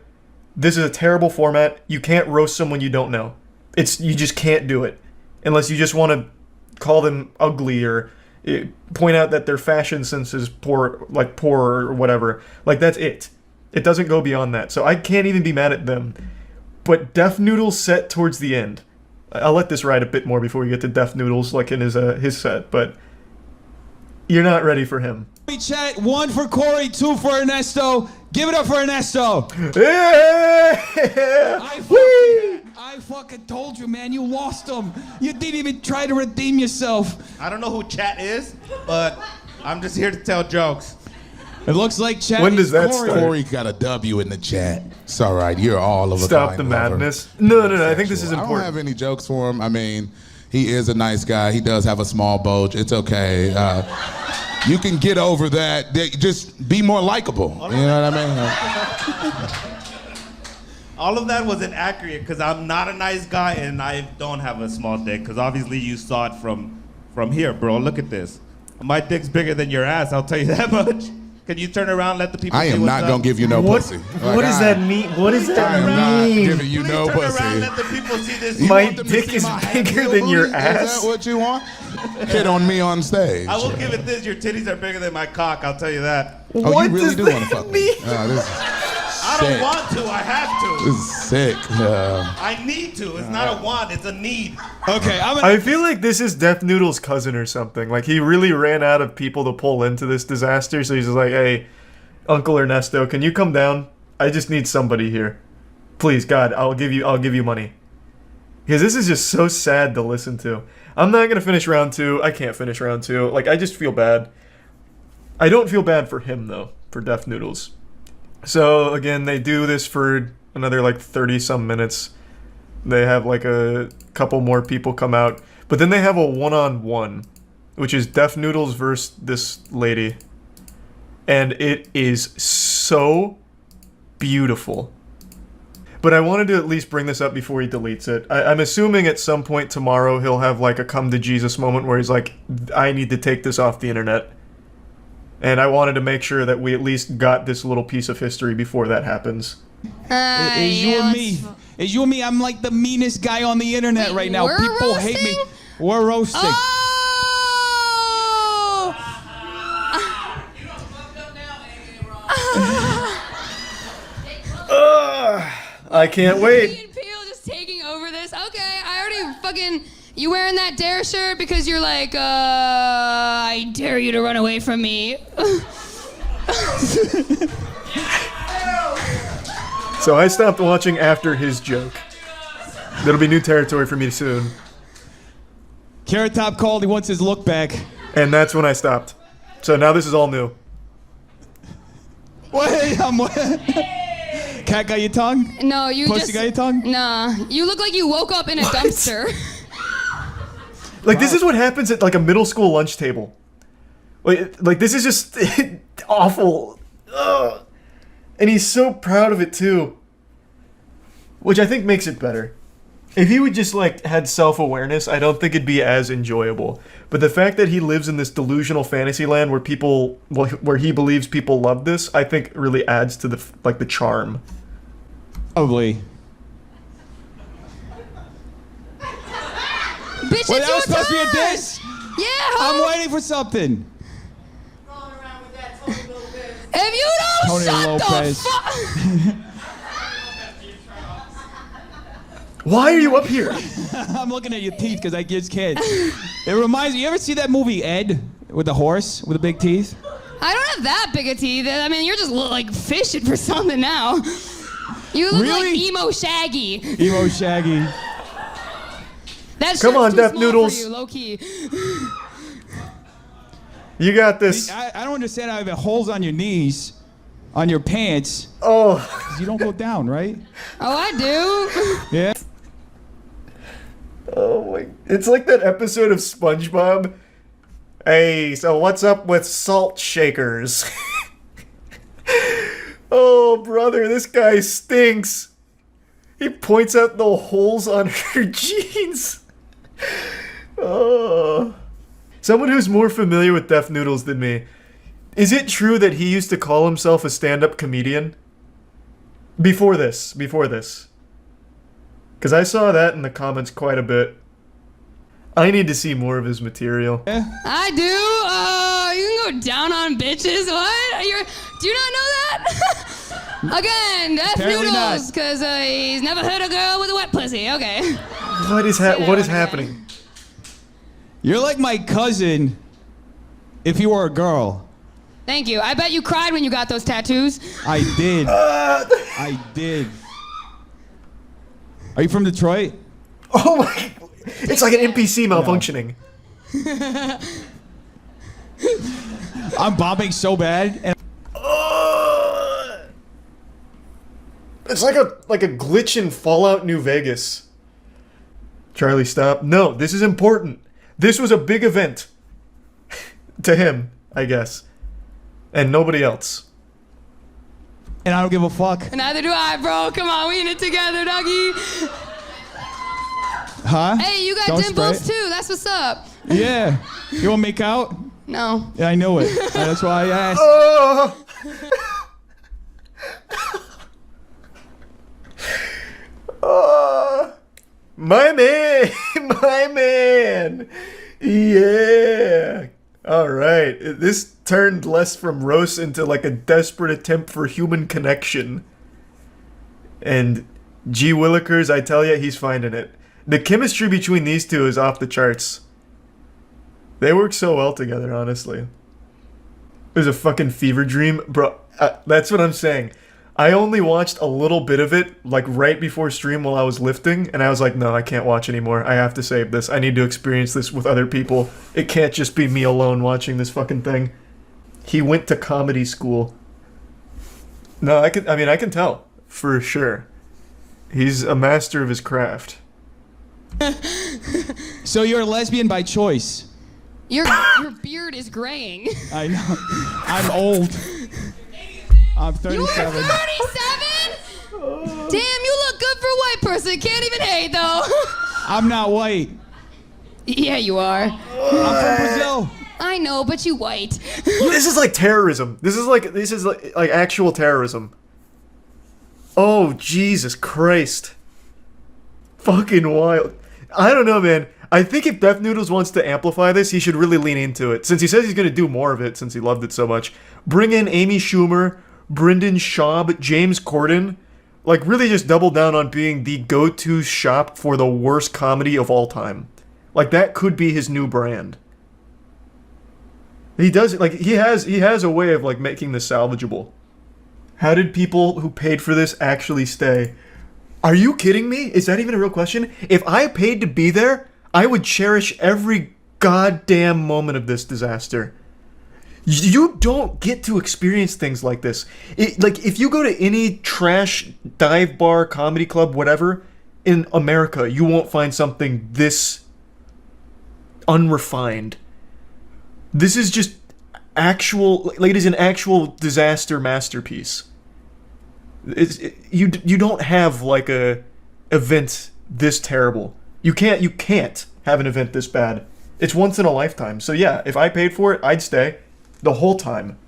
This is a terrible format. You can't roast someone you don't know. You just can't do it. Unless you just want to call them ugly or point out that their fashion sense is poor or whatever. Like, that's it. It doesn't go beyond that. So I can't even be mad at them. But Def Noodles set towards the end. I'll let this ride a bit more before we get to Def Noodles, like in his set, but you're not ready for him. Chat, 1 for Corey, 2 for Ernesto. Give it up for Ernesto. Yeah! I fucking told you, man. You lost him. You didn't even try to redeem yourself. I don't know who Chat is, but I'm just here to tell jokes. It looks like Chat. When does that Corey. start? Corey got a W in the chat. It's all right. You're all of a Stop kind the lover. madness. No. I think this is I don't important. have any jokes for him. I mean, he is a nice guy. He does have a small bulge. It's okay. You can get over that. Just be more likable. You know what I mean? All of that was inaccurate because I'm not a nice guy and I don't have a small dick because obviously you saw it from here, bro. Look at this. My dick's bigger than your ass, I'll tell you that much. Can you turn around and let the people see I am what's not up? going to give you no pussy. What does that mean? What does that I am not mean? giving you no Turn pussy. around and let the people see this. You My want them to dick see is my bigger heel than your booty? ass? Is that what you want? Hit on me on stage. I will give it this. Your titties are bigger than my cock, I'll tell you that. Oh, What you really does do want to that fuck me? mean? I don't want to, I have to. This is sick. I need to. It's not a want, it's a need. Okay, I feel like this is Def Noodle's cousin or something. Like, he really ran out of people to pull into this disaster, so he's just like, hey, Uncle Ernesto, can you come down? I just need somebody here. Please, God, I'll give you money. Because this is just so sad to listen to. I'm not gonna finish round 2. I can't finish round 2. Like, I just feel bad. I don't feel bad for him, though, for Def Noodles. So, again, they do this for another, like, 30-some minutes. They have, like, a couple more people come out. But then they have a one-on-one, which is Def Noodles versus this lady. And it is so beautiful. But I wanted to at least bring this up before he deletes it. I'm assuming at some point tomorrow he'll have, like, a come to Jesus moment where he's like, I need to take this off the internet. And I wanted to make sure that we at least got this little piece of history before that happens. It's you and me. It's you and me. I'm like the meanest guy on the internet right now. we're People hate me. We're roasting. I can't wait. Just taking over this. Okay, I already fucking. You wearing that dare shirt because you're like, I dare you to run away from me. So I stopped watching after his joke. That'll be new territory for me soon. Carrot Top called. He wants his look back. And that's when I stopped. So now this is all new. Wait, Cat got your tongue? No, you Pussy just. got your tongue? Nah, you look like you woke up in a dumpster. Like, this is what happens at, like, a middle school lunch table. Like this is just awful. Ugh. And he's so proud of it, too. Which I think makes it better. If he would just, like, had self-awareness, I don't think it'd be as enjoyable. But the fact that he lives in this delusional fantasy land where people, well, where he believes people love this, I think really adds to the charm. Ugly. bitch. Well, it's that was your supposed to be a turn. diss. Yeah, I'm ho. waiting for something. If you don't Tony shut Lopez. the fuck. Why are you up here? I'm looking at your teeth because I just can't. It reminds me. You ever see that movie Ed with the horse with the big teeth? I don't have that big a teeth. I mean, you're just like fishing for something now. You look Really? like emo Shaggy. Emo Shaggy. That's Come on, Death Noodles. For you, low key. You got this. I don't understand how you have holes on your knees, on your pants. Oh. 'Cause you don't go down, right? Oh, I do. Yeah. Oh my. It's like that episode of SpongeBob. Hey, so what's up with salt shakers? Oh, brother, this guy stinks. He points out the holes on her jeans. Oh. Someone who's more familiar with Death Noodles than me. Is it true that he used to call himself a stand-up comedian? Before this. Because I saw that in the comments quite a bit. I need to see more of his material. I do. You can go down on bitches. What? Do you not know that? Again, Death Apparently Noodles, not. because he's never hurt a girl with a wet pussy. Okay. What is happening? You're like my cousin if you were a girl. Thank you. I bet you cried when you got those tattoos. I did. I did. Are you from Detroit? Oh my. It's like an NPC malfunctioning. I'm bombing so bad. And It's like a glitch in Fallout New Vegas. Charlie, stop. No, this is important. This was a big event. To him, I guess. And nobody else. And I don't give a fuck. Neither do I, bro. Come on, we in it together, doggy. Huh? Hey, you got Don't dimples spray too. That's what's up. Yeah. You want to make out? No. Yeah, I knew it. That's why I asked. Oh! Oh, my man, my man. Yeah. All right. This turned less from roast into like a desperate attempt for human connection. And G. Willikers, I tell ya, he's finding it. The chemistry between these two is off the charts. They work so well together, honestly. It was a fucking fever dream. Bro, that's what I'm saying. I only watched a little bit of it, like right before stream while I was lifting, and I was like, no, I can't watch anymore. I have to save this. I need to experience this with other people. It can't just be me alone watching this fucking thing. He went to comedy school. No, I can tell, for sure. He's a master of his craft. So you're a lesbian by choice. Your beard is graying. I know. I'm old. I'm 37. You are 37? Damn, you look good for a white person. Can't even hate, though. I'm not white. Yeah, you are. I'm from Brazil. I know, but you white. This is like terrorism. This is like actual terrorism. Oh, Jesus Christ. Fucking wild. I don't know, man. I think if Death Noodles wants to amplify this, he should really lean into it. Since he says he's going to do more of it, since he loved it so much. Bring in Amy Schumer, Brendan Schaub, James Corden. Like, really just double down on being the go-to shop for the worst comedy of all time. Like, that could be his new brand. He does, like, he has a way of, like, making this salvageable. How did people who paid for this actually stay? Are you kidding me? Is that even a real question? If I paid to be there, I would cherish every goddamn moment of this disaster. You don't get to experience things like this. Like, if you go to any trash dive bar, comedy club, whatever, in America, you won't find something this unrefined. This is just actual, like, it is an actual disaster masterpiece. You don't have, like, a event this terrible. You can't have an event this bad. It's once in a lifetime. So yeah, if I paid for it, I'd stay the whole time.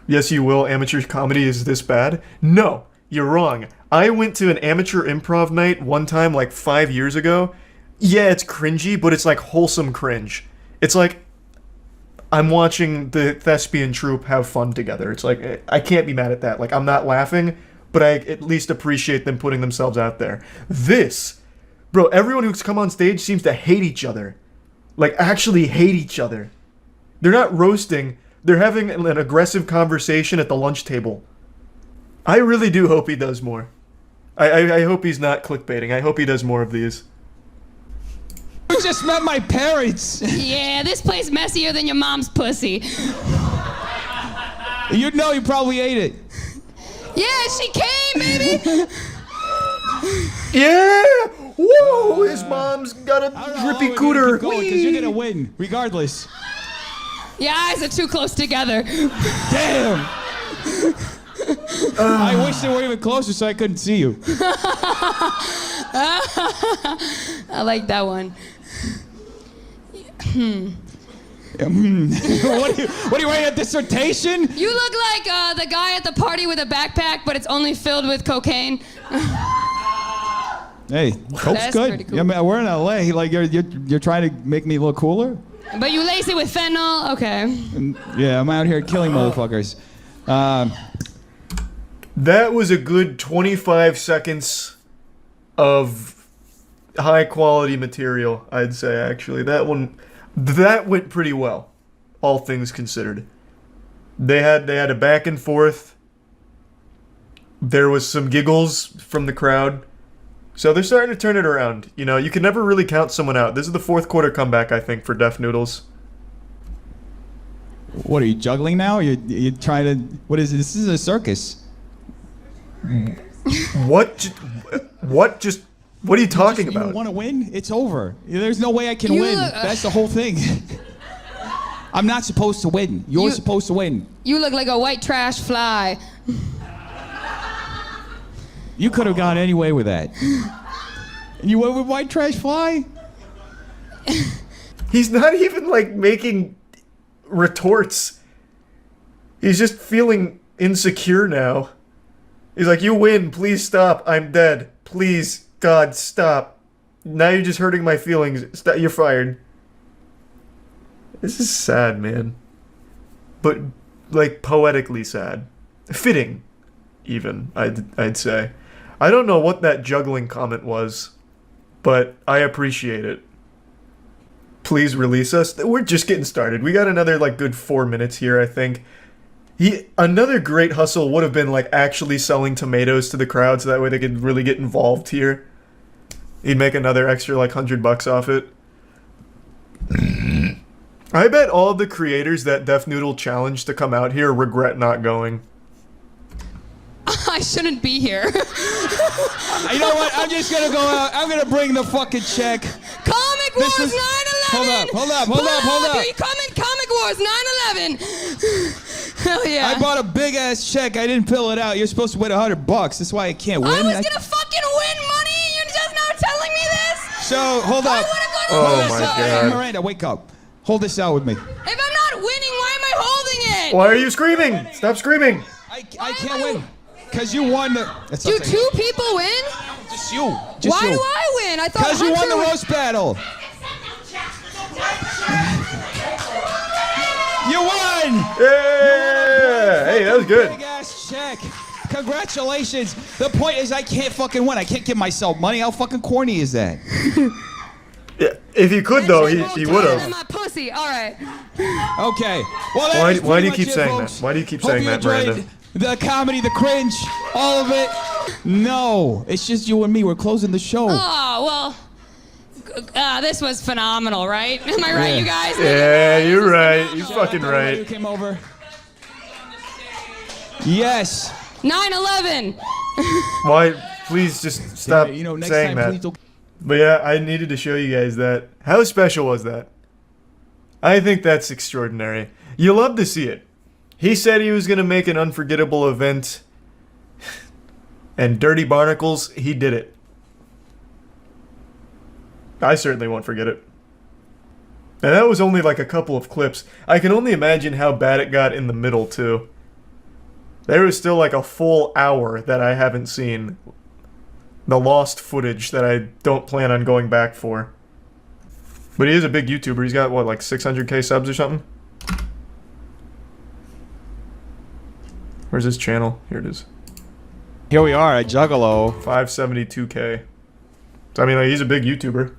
Yes, you will. Amateur comedy is this bad? No, you're wrong. I went to an amateur improv night one time, like 5 years ago. yeah, it's cringy, but it's like wholesome cringe. It's like I'm watching the thespian troupe have fun together. It's like I can't be mad at that. Like I'm not laughing, but I at least appreciate them putting themselves out there. This, bro, everyone who's come on stage seems to hate each other. Like actually hate each other. They're not roasting, they're having an aggressive conversation at the lunch table. I really do hope he does more. I hope he's not clickbaiting. I hope he does more of these. You just met my parents. Yeah, this place messier than your mom's pussy. You know you probably ate it. Yeah, she came, baby. Yeah! Whoa! His mom's got a drippy cooter. Because you're gonna win, regardless. Your eyes are too close together. Damn! I wish they were even closer so I couldn't see you. I like that one. What are you writing, a dissertation? You look like the guy at the party with a backpack, but it's only filled with cocaine. Hey, coke's That's good. pretty cool. Yeah, man, we're in LA. Like you're trying to make me look cooler? But you lace it with fentanyl? Okay. Yeah, I'm out here killing motherfuckers. That was a good 25 seconds of high quality material, I'd say, actually. That went pretty well, all things considered. They had a back and forth. There was some giggles from the crowd. So they're starting to turn it around. You know, you can never really count someone out. This is the fourth quarter comeback, I think, for Deaf Noodles. What, are you juggling now? You trying to... What is it? This is a circus. What are you talking about? You want to win? It's over. There's no way I can You win. look- That's the whole thing. I'm not supposed to win. You're supposed to win. You look like a white trash fly. You could have gone any way with that. And you went with white trash fly? He's not even, like, making retorts. He's just feeling insecure now. He's like, you win, please stop, I'm dead. Please, God, stop. Now you're just hurting my feelings. You're fired. This is sad, man. But, like, poetically sad. Fitting, even, I'd say. I don't know what that juggling comment was, but I appreciate it. Please release us. We're just getting started. We got another, like, good 4 minutes here, I think. Another great hustle would have been, like, actually selling tomatoes to the crowd so that way they could really get involved here. He'd make another extra, like, $100 off it. I bet all of the creators that Deaf Noodle challenged to come out here regret not going. I shouldn't be here. You know what? I'm just gonna go out. I'm gonna bring the fucking check. Comic Wars 9/11. Hold up. Are you coming? Comic Wars 9/11. Hell yeah. I bought a big ass check. I didn't fill it out. You're supposed to win $100. That's why I can't win. I was gonna fucking win money. You're just now telling me this. So hold up. Oh my God. Miranda, wake up. Hold this out with me. If I'm not winning, why am I holding it? Why are you screaming? Stop screaming. I can't win. Because you won the... Do two people win? Just you. Why do I win? I thought Because you won the Hunter roast battle. You won! Yeah! Hey, that was good. Big ass check. Congratulations. The point is I can't fucking win. I can't give myself money. How fucking corny is that? Yeah, if he could, though, he would have. my pussy. All right. Okay. Well, that Why do you pretty keep much it, saying folks. that? Why do you keep Hope saying you that, enjoyed Miranda? the comedy, the cringe, all of it. No, it's just you and me. We're closing the show. Oh, well, this was phenomenal, right? Am I right, Yeah. you guys? Yeah, you're right. You're fucking Everybody who right. came over. Yes. 9/11. Why? Please just stop You know, next saying time, that. please don't. But yeah, I needed to show you guys that. How special was that? I think that's extraordinary. You love to see it. He said he was going to make an unforgettable event. And Dirty Barnacles, he did it. I certainly won't forget it. And that was only like a couple of clips. I can only imagine how bad it got in the middle, too. There was still like a full hour that I haven't seen. The lost footage that I don't plan on going back for. But he is a big YouTuber. He's got, what, like 600K subs or something? Where's his channel? Here it is. Here we are at Juggalo. 572K. So, I mean, like, he's a big YouTuber.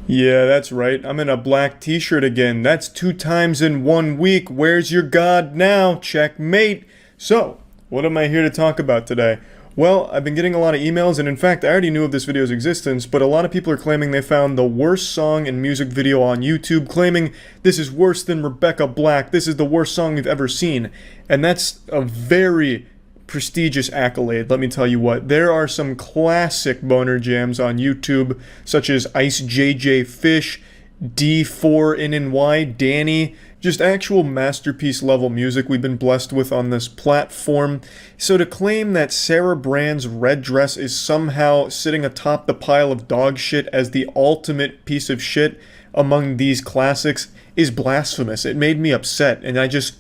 Yeah, that's right. I'm in a black t-shirt again. That's 2 times in 1 week. Where's your god now? Checkmate. So, what am I here to talk about today? Well, I've been getting a lot of emails, and in fact, I already knew of this video's existence, but a lot of people are claiming they found the worst song and music video on YouTube, claiming this is worse than Rebecca Black, this is the worst song we've ever seen. And that's a very prestigious accolade, let me tell you what. There are some classic boner jams on YouTube, such as Ice JJ Fish, D4NNY, Danny, just actual masterpiece level music we've been blessed with on this platform. So to claim that Sarah Brand's Red Dress is somehow sitting atop the pile of dog shit as the ultimate piece of shit among these classics is blasphemous. It made me upset, and I just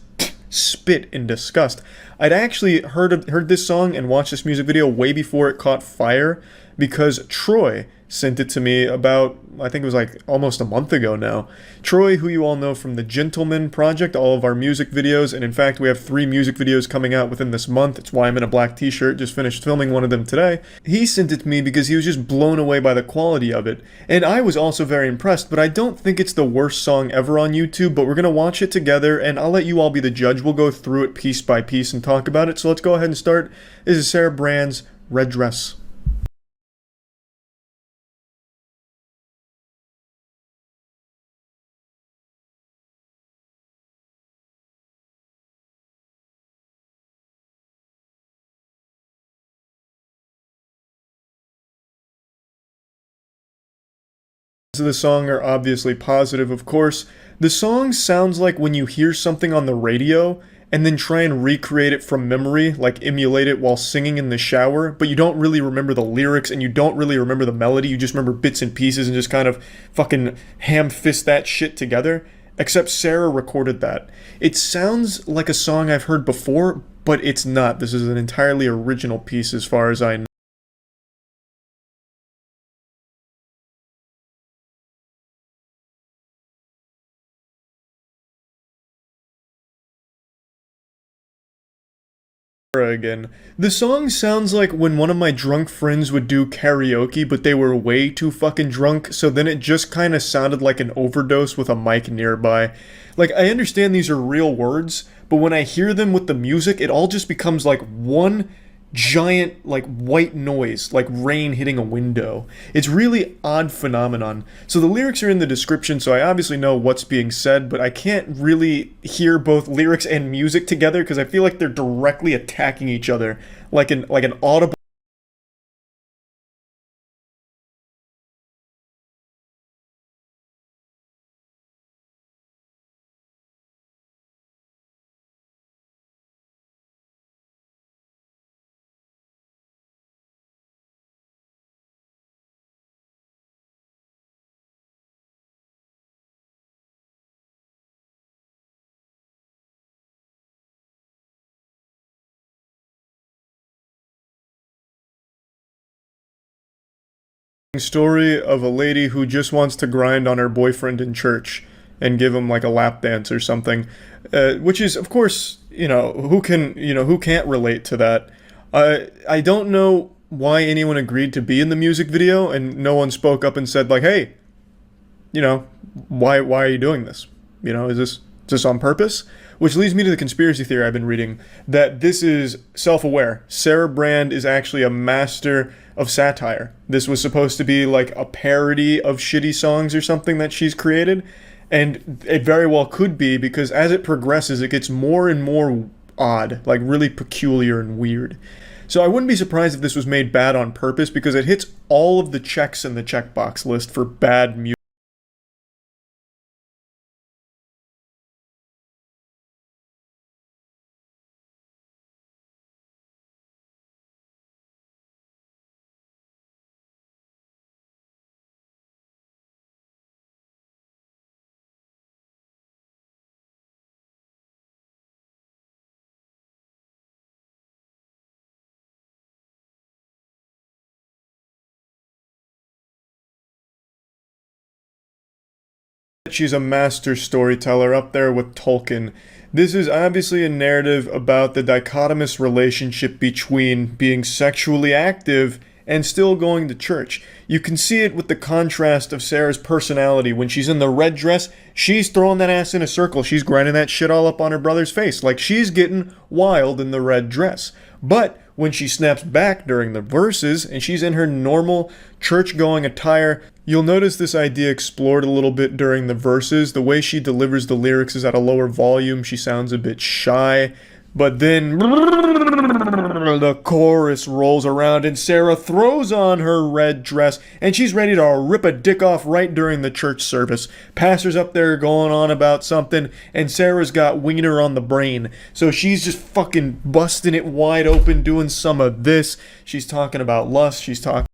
spit in disgust. I'd actually heard this song and watched this music video way before it caught fire, because Troy sent it to me about, I think it was like almost a month ago now. Troy, who you all know from the Gentleman Project, all of our music videos, and in fact we have 3 music videos coming out within this month. It's why I'm in a black t-shirt, just finished filming one of them today. He sent it to me because he was just blown away by the quality of it, and I was also very impressed, but I don't think it's the worst song ever on YouTube, but we're gonna watch it together, and I'll let you all be the judge. We'll go through it piece by piece and talk about it, so let's go ahead and start. This is Sarah Brand's Red Dress. Of the song are obviously positive, of course. The song sounds like when you hear something on the radio and then try and recreate it from memory, like emulate it while singing in the shower, but you don't really remember the lyrics and you don't really remember the melody, you just remember bits and pieces and just kind of fucking ham-fist that shit together. Except Sarah recorded that. It sounds like a song I've heard before, but it's not. This is an entirely original piece as far as I know. Again. The song sounds like when one of my drunk friends would do karaoke, but they were way too fucking drunk, so then it just kind of sounded like an overdose with a mic nearby. Like, I understand these are real words, but when I hear them with the music, it all just becomes like one giant, like, white noise, like rain hitting a window. It's really odd phenomenon. So the lyrics are in the description, so I obviously know what's being said, but I can't really hear both lyrics and music together because I feel like they're directly attacking each other, like an audible. Story of a lady who just wants to grind on her boyfriend in church and give him like a lap dance or something, which is, of course, who can't relate to that. I don't know why anyone agreed to be in the music video and no one spoke up and said like, hey, why are you doing this? Is this on purpose? Which leads me to the conspiracy theory I've been reading, that this is self-aware. Sarah Brand is actually a master of satire. This was supposed to be like a parody of shitty songs or something that she's created, and it very well could be, because as it progresses, it gets more and more odd, like really peculiar and weird. So I wouldn't be surprised if this was made bad on purpose, because it hits all of the checks in the checkbox list for bad music. She's a master storyteller up there with Tolkien. This is obviously a narrative about the dichotomous relationship between being sexually active and still going to church. You can see it with the contrast of Sarah's personality. When she's in the red dress, she's throwing that ass in a circle. She's grinding that shit all up on her brother's face. Like, she's getting wild in the red dress. But when she snaps back during the verses and she's in her normal church-going attire, you'll notice this idea explored a little bit during the verses. The way she delivers the lyrics is at a lower volume. She sounds a bit shy. But then the chorus rolls around and Sarah throws on her red dress and she's ready to rip a dick off right during the church service. Pastor's up there going on about something and Sarah's got wiener on the brain. So she's just fucking busting it wide open doing some of this. She's talking about lust. She's talking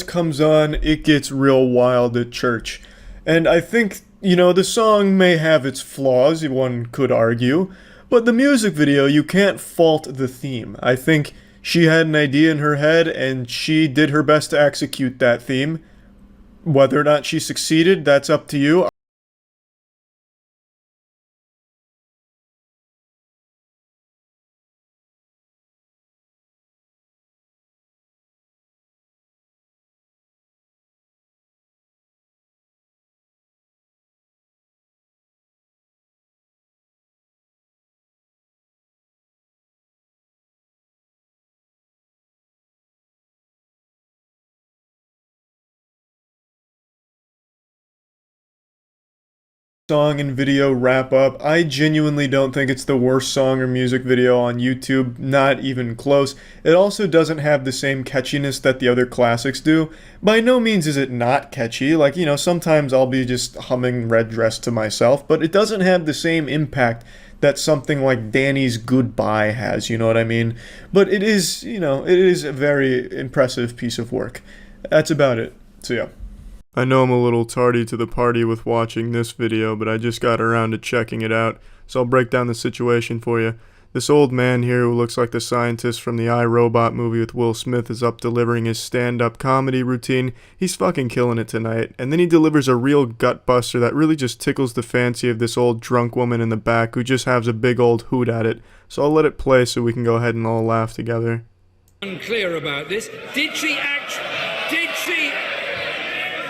comes on, it gets real wild at church. And I think, the song may have its flaws, one could argue, but the music video, you can't fault the theme. I think she had an idea in her head and she did her best to execute that theme. Whether or not she succeeded, that's up to you. Song and video wrap up. I genuinely don't think it's the worst song or music video on YouTube, not even close. It also doesn't have the same catchiness that the other classics do. By no means is it not catchy, like, sometimes I'll be just humming Red Dress to myself, but it doesn't have the same impact that something like Danny's Goodbye has, you know what I mean? But it is, it is a very impressive piece of work. That's about it. So yeah. I know I'm a little tardy to the party with watching this video, but I just got around to checking it out, so I'll break down the situation for you. This old man here who looks like the scientist from the iRobot movie with Will Smith is up delivering his stand-up comedy routine. He's fucking killing it tonight, and then he delivers a real gut-buster that really just tickles the fancy of this old drunk woman in the back who just has a big old hoot at it. So I'll let it play so we can go ahead and all laugh together. Unclear about this.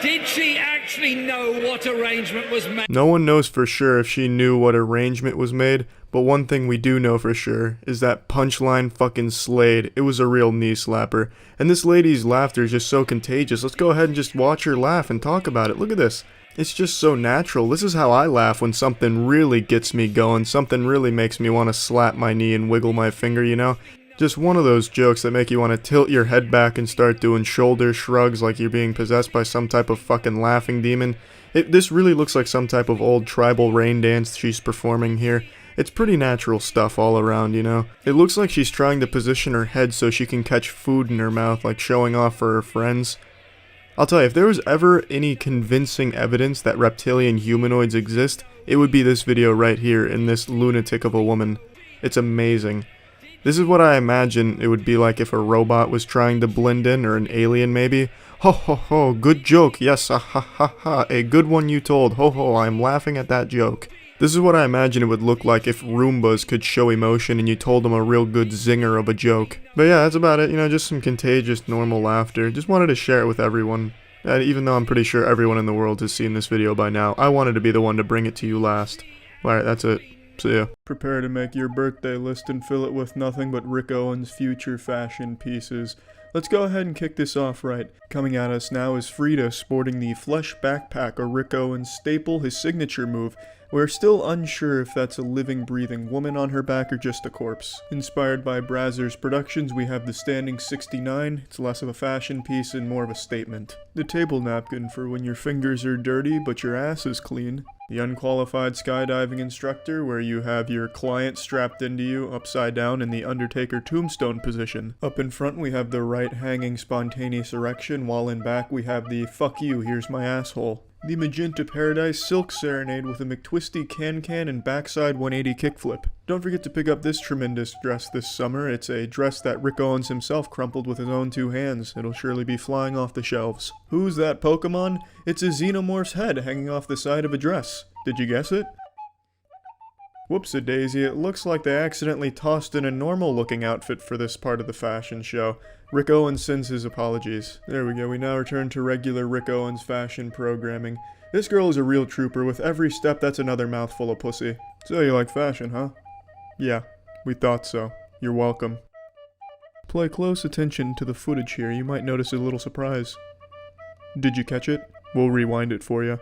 Did she actually know what arrangement was made? No one knows for sure if she knew what arrangement was made, but one thing we do know for sure is that punchline fucking slayed. It was a real knee slapper. And this lady's laughter is just so contagious. Let's go ahead and just watch her laugh and talk about it. Look at this. It's just so natural. This is how I laugh when something really gets me going. Something really makes me want to slap my knee and wiggle my finger, Just one of those jokes that make you want to tilt your head back and start doing shoulder shrugs like you're being possessed by some type of fucking laughing demon. This really looks like some type of old tribal rain dance she's performing here. It's pretty natural stuff all around, It looks like she's trying to position her head so she can catch food in her mouth, like showing off for her friends. I'll tell you, if there was ever any convincing evidence that reptilian humanoids exist, it would be this video right here in this lunatic of a woman. It's amazing. This is what I imagine it would be like if a robot was trying to blend in, or an alien maybe. Ho ho ho, good joke, yes, ha ha ha ha, a good one you told, ho ho, I'm laughing at that joke. This is what I imagine it would look like if Roombas could show emotion and you told them a real good zinger of a joke. But yeah, that's about it, just some contagious normal laughter. Just wanted to share it with everyone. Even though I'm pretty sure everyone in the world has seen this video by now, I wanted to be the one to bring it to you last. Alright, that's it. See ya. Prepare to make your birthday list and fill it with nothing but Rick Owens' future fashion pieces. Let's go ahead and kick this off right. Coming at us now is Frida, sporting the flesh backpack, a Rick Owens staple, his signature move. We're still unsure if that's a living, breathing woman on her back or just a corpse. Inspired by Brazzers Productions, we have the Standing 69. It's less of a fashion piece and more of a statement. The table napkin for when your fingers are dirty but your ass is clean. The unqualified skydiving instructor, where you have your client strapped into you upside down in the Undertaker tombstone position. Up in front we have the right hanging spontaneous erection, while in back we have the fuck you, here's my asshole. The Magenta Paradise Silk Serenade with a McTwisty can and backside 180 kickflip. Don't forget to pick up this tremendous dress this summer. It's a dress that Rick Owens himself crumpled with his own 2 hands. It'll surely be flying off the shelves. Who's that Pokemon? It's a Xenomorph's head hanging off the side of a dress. Did you guess it? Whoops-a-daisy, it looks like they accidentally tossed in a normal-looking outfit for this part of the fashion show. Rick Owens sends his apologies. There we go, we now return to regular Rick Owens fashion programming. This girl is a real trooper. With every step, that's another mouthful of pussy. So you like fashion, huh? Yeah, we thought so. You're welcome. Play close attention to the footage here. You might notice a little surprise. Did you catch it? We'll rewind it for you.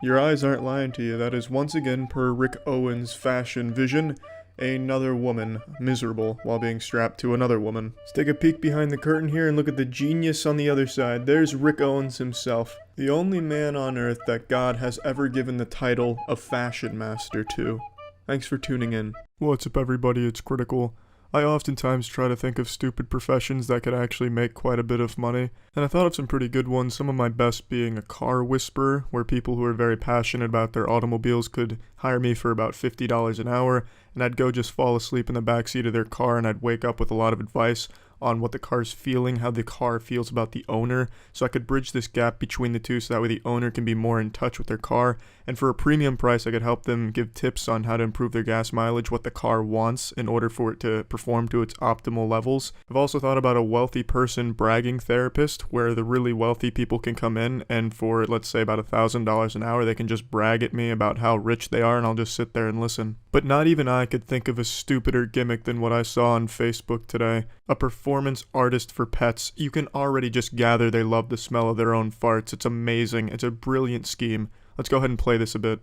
Your eyes aren't lying to you. That is once again, per Rick Owens' fashion vision, another woman miserable while being strapped to another woman. Let's take a peek behind the curtain here and look at the genius on the other side. There's Rick Owens himself, the only man on earth that God has ever given the title of Fashion Master to. Thanks for tuning in. What's up everybody, it's Critical. I oftentimes try to think of stupid professions that could actually make quite a bit of money, and I thought of some pretty good ones, some of my best being a car whisperer, where people who are very passionate about their automobiles could hire me for about $50 an hour, and I'd go just fall asleep in the backseat of their car, and I'd wake up with a lot of advice on what the car's feeling, how the car feels about the owner, so I could bridge this gap between the two so that way the owner can be more in touch with their car, and for a premium price I could help them give tips on how to improve their gas mileage, what the car wants in order for it to perform to its optimal levels. I've also thought about a wealthy person bragging therapist, where the really wealthy people can come in and for, let's say, about $1,000 an hour, they can just brag at me about how rich they are and I'll just sit there and listen. But not even I could think of a stupider gimmick than what I saw on Facebook today. A performance artist for pets. You can already just gather they love the smell of their own farts. It's amazing. It's a brilliant scheme. Let's go ahead and play this a bit.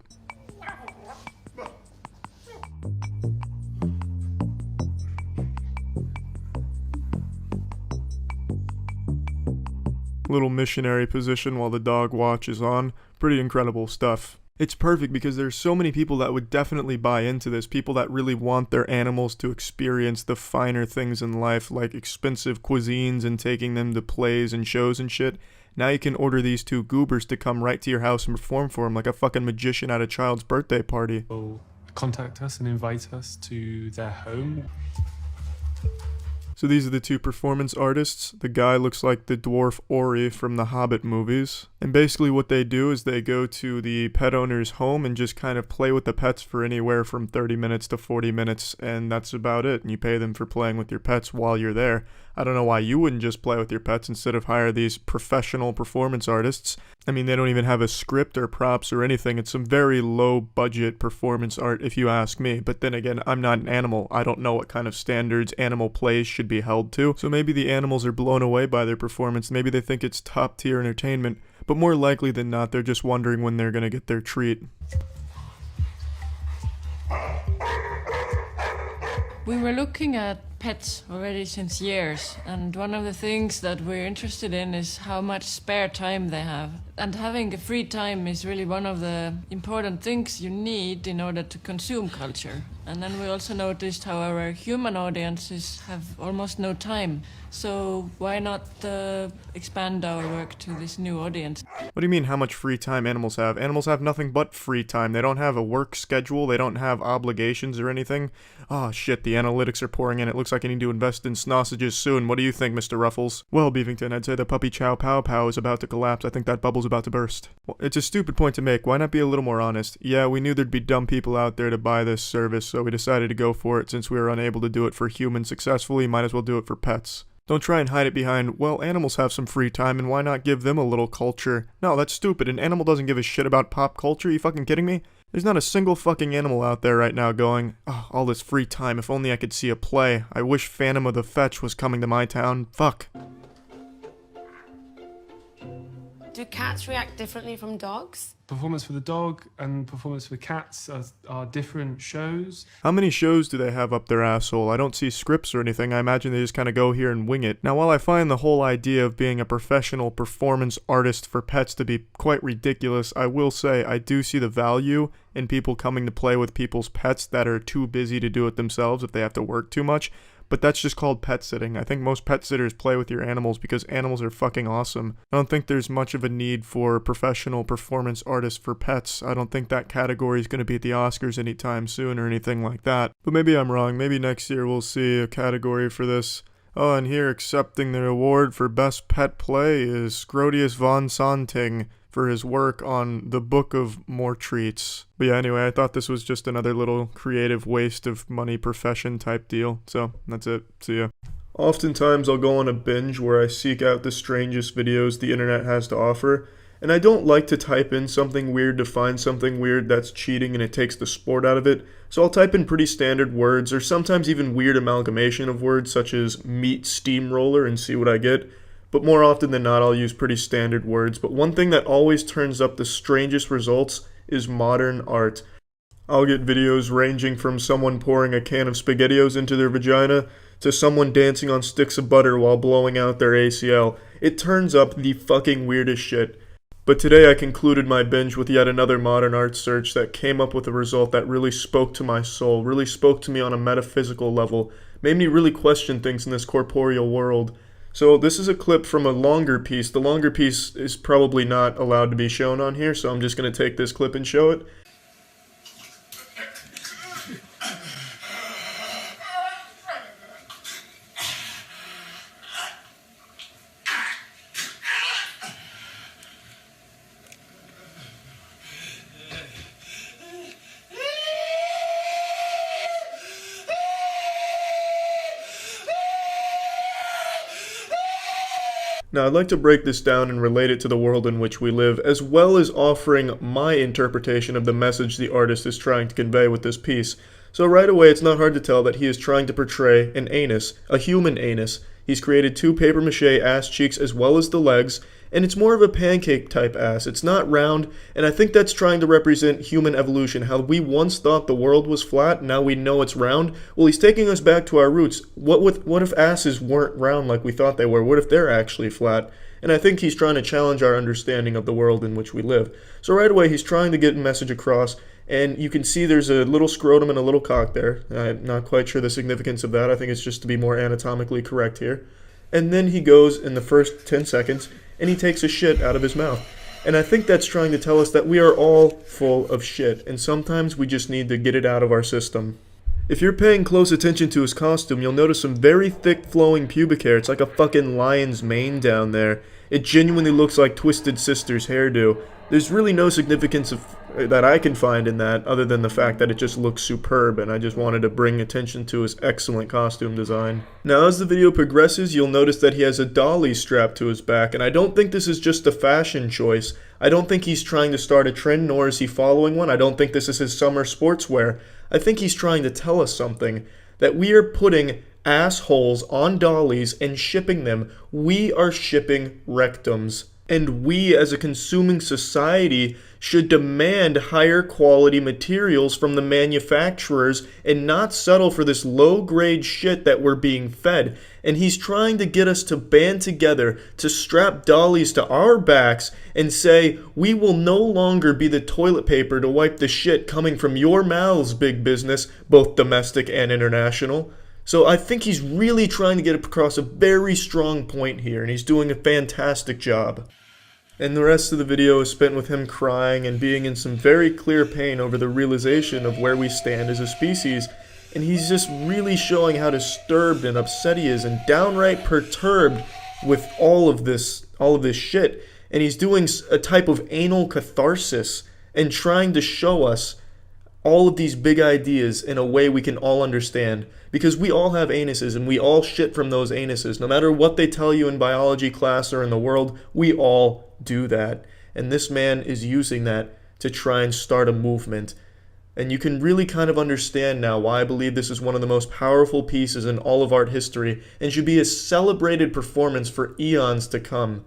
Little missionary position while the dog watches on. Pretty incredible stuff. It's perfect because there's so many people that would definitely buy into this, people that really want their animals to experience the finer things in life, like expensive cuisines and taking them to plays and shows and shit. Now you can order these 2 goobers to come right to your house and perform for them like a fucking magician at a child's birthday party. Contact us and invite us to their home. So these are the 2 performance artists. The guy looks like the dwarf Ori from the Hobbit movies. And basically what they do is they go to the pet owner's home and just kind of play with the pets for anywhere from 30 minutes to 40 minutes, and that's about it. And you pay them for playing with your pets while you're there. I don't know why you wouldn't just play with your pets instead of hire these professional performance artists. I mean, they don't even have a script or props or anything. It's some very low budget performance art if you ask me. But then again, I'm not an animal. I don't know what kind of standards animal plays should be held to. So maybe the animals are blown away by their performance. Maybe they think it's top tier entertainment. But more likely than not, they're just wondering when they're gonna get their treat. We were looking at pets already since years, and one of the things that we're interested in is how much spare time they have. And having a free time is really one of the important things you need in order to consume culture. And then we also noticed how our human audiences have almost no time. So why not expand our work to this new audience? What do you mean how much free time animals have? Animals have nothing but free time. They don't have a work schedule. They don't have obligations or anything. Oh shit, the analytics are pouring in. It looks like I need to invest in sausages soon. What do you think, Mr. Ruffles? Well, Beavington, I'd say the puppy chow pow pow is about to collapse. I think that bubble's about to burst. Well, it's a stupid point to make. Why not be a little more honest? Yeah, we knew there'd be dumb people out there to buy this service, so we decided to go for it. Since we were unable to do it for humans successfully, might as well do it for pets. Don't try and hide it behind, well, animals have some free time and why not give them a little culture? No, that's stupid. An animal doesn't give a shit about pop culture. Are you fucking kidding me? There's not a single fucking animal out there right now going, oh, all this free time, if only I could see a play. I wish Phantom of the Fetch was coming to my town. Fuck. Do cats react differently from dogs? performance for the dog and performance for cats are different shows. How many shows do they have up their asshole? I don't see scripts or anything. I imagine they just kind of go here and wing it. Now, while I find the whole idea of being a professional performance artist for pets to be quite ridiculous, I will say I do see the value in people coming to play with people's pets that are too busy to do it themselves if they have to work too much. But that's just called pet sitting. I think most pet sitters play with your animals because animals are fucking awesome. I don't think there's much of a need for professional performance artists for pets. I don't think that category is going to be at the Oscars anytime soon or anything like that. But maybe I'm wrong. Maybe next year we'll see a category for this. Oh, and here accepting the award for Best Pet Play is Scrotius von Santing for his work on the Book of More Treats. But yeah, anyway, I thought this was just another little creative waste of money profession type deal. So, that's it. See ya. Oftentimes I'll go on a binge where I seek out the strangest videos the internet has to offer, and I don't like to type in something weird to find something weird that's cheating and it takes the sport out of it, so I'll type in pretty standard words or sometimes even weird amalgamation of words such as meat steamroller and see what I get. But more often than not, I'll use pretty standard words. But one thing that always turns up the strangest results is modern art. I'll get videos ranging from someone pouring a can of SpaghettiOs into their vagina to someone dancing on sticks of butter while blowing out their ACL. It turns up the fucking weirdest shit. But today I concluded my binge with yet another modern art search that came up with a result that really spoke to my soul, really spoke to me on a metaphysical level, made me really question things in this corporeal world. So this is a clip from a longer piece. The longer piece is probably not allowed to be shown on here, so I'm just going to take this clip and show it. Now, I'd like to break this down and relate it to the world in which we live, as well as offering my interpretation of the message the artist is trying to convey with this piece. So right away, it's not hard to tell that he is trying to portray an anus, a human anus. He's created two papier-mâché ass cheeks as well as the legs, and it's more of a pancake-type ass. It's not round, and I think that's trying to represent human evolution, how we once thought the world was flat, now we know it's round. Well, he's taking us back to our roots. What if asses weren't round like we thought they were? What if they're actually flat? And I think he's trying to challenge our understanding of the world in which we live. So right away, he's trying to get a message across, and you can see there's a little scrotum and a little cock there. I'm not quite sure the significance of that. I think it's just to be more anatomically correct here. And then he goes in the first 10 seconds, and he takes a shit out of his mouth. And I think that's trying to tell us that we are all full of shit, and sometimes we just need to get it out of our system. If you're paying close attention to his costume, you'll notice some very thick flowing pubic hair. It's like a fucking lion's mane down there. It genuinely looks like Twisted Sister's hairdo. There's really no significance that I can find in that other than the fact that it just looks superb, and I just wanted to bring attention to his excellent costume design. Now, as the video progresses, you'll notice that he has a dolly strapped to his back, and I don't think this is just a fashion choice. I don't think he's trying to start a trend, nor is he following one. I don't think this is his summer sportswear. I think he's trying to tell us something, that we are putting assholes on dollies and shipping them. We are shipping rectums. And we, as a consuming society, should demand higher quality materials from the manufacturers and not settle for this low-grade shit that we're being fed. And he's trying to get us to band together, to strap dollies to our backs and say, we will no longer be the toilet paper to wipe the shit coming from your mouths, big business, both domestic and international. So I think he's really trying to get across a very strong point here, and he's doing a fantastic job. And the rest of the video is spent with him crying and being in some very clear pain over the realization of where we stand as a species. And he's just really showing how disturbed and upset he is and downright perturbed with all of this shit. And he's doing a type of anal catharsis and trying to show us all of these big ideas in a way we can all understand. Because we all have anuses and we all shit from those anuses. No matter what they tell you in biology class or in the world, we all do that. And this man is using that to try and start a movement. And you can really kind of understand now why I believe this is one of the most powerful pieces in all of art history and should be a celebrated performance for eons to come.